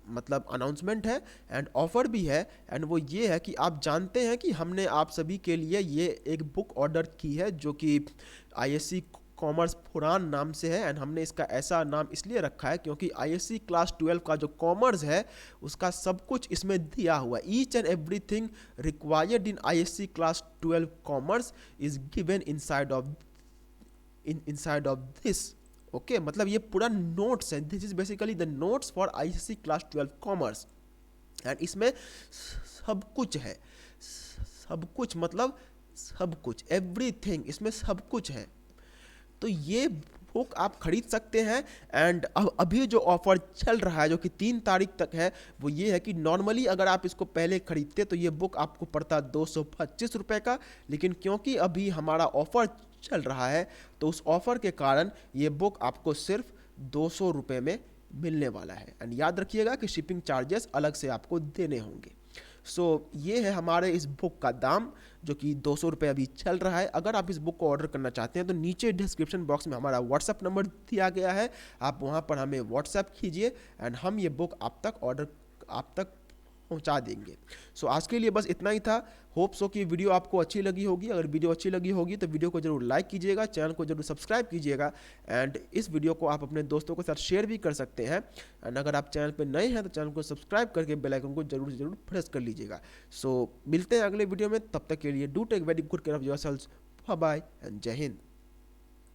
मतलब अनाउंसमेंट है एंड ऑफ़र भी है, एंड वो ये है कि आप जानते हैं कि हमने आप सभी के लिए ये एक बुक ऑर्डर की है जो कि आईएससी कॉमर्स पुरान नाम से है, एंड हमने इसका ऐसा नाम इसलिए रखा है क्योंकि आईएससी क्लास 12 का जो कॉमर्स है उसका सब कुछ इसमें दिया हुआ है। Each and everything required in ISC class 12 commerce is given inside of this. Okay, मतलब ये पूरा नोट्स है, this is basically the notes for ICC class 12 commerce, and इसमें सब कुछ है, सब कुछ मतलब सब कुछ, एवरीथिंग, इसमें सब कुछ है। तो ये बुक आप खरीद सकते हैं, एंड अब अभी जो ऑफर चल रहा है जो कि 3 तारीख तक है वो ये है कि नॉर्मली अगर आप इसको पहले खरीदते तो ये बुक आपको पड़ता 225 रुपये का, लेकिन क्योंकि अभी हमारा ऑफर चल रहा है तो उस ऑफर के कारण ये बुक आपको सिर्फ 200 रुपये में मिलने वाला है, एंड याद रखिएगा कि शिपिंग चार्जेस अलग से आपको देने होंगे। सो ये है हमारे इस बुक का दाम जो कि 200 रुपये अभी चल रहा है। अगर आप इस बुक को ऑर्डर करना चाहते हैं तो नीचे डिस्क्रिप्शन बॉक्स में हमारा व्हाट्सअप नंबर दिया गया है, आप वहाँ पर हमें व्हाट्सअप कीजिए एंड हम ये बुक आप तक पहुंचा देंगे। सो आज के लिए बस इतना ही था। होप सो कि वीडियो आपको अच्छी लगी होगी। अगर वीडियो अच्छी लगी होगी तो वीडियो को जरूर लाइक कीजिएगा, चैनल को जरूर सब्सक्राइब कीजिएगा, एंड इस वीडियो को आप अपने दोस्तों के साथ शेयर भी कर सकते हैं। एंड अगर आप चैनल पर नए हैं तो चैनल को सब्सक्राइब करके बेल आइकन को जरूर प्रेस कर लीजिएगा। सो मिलते हैं अगले वीडियो में, तब तक के लिए do take very good care of yourselves. Bye bye and Jai Hind.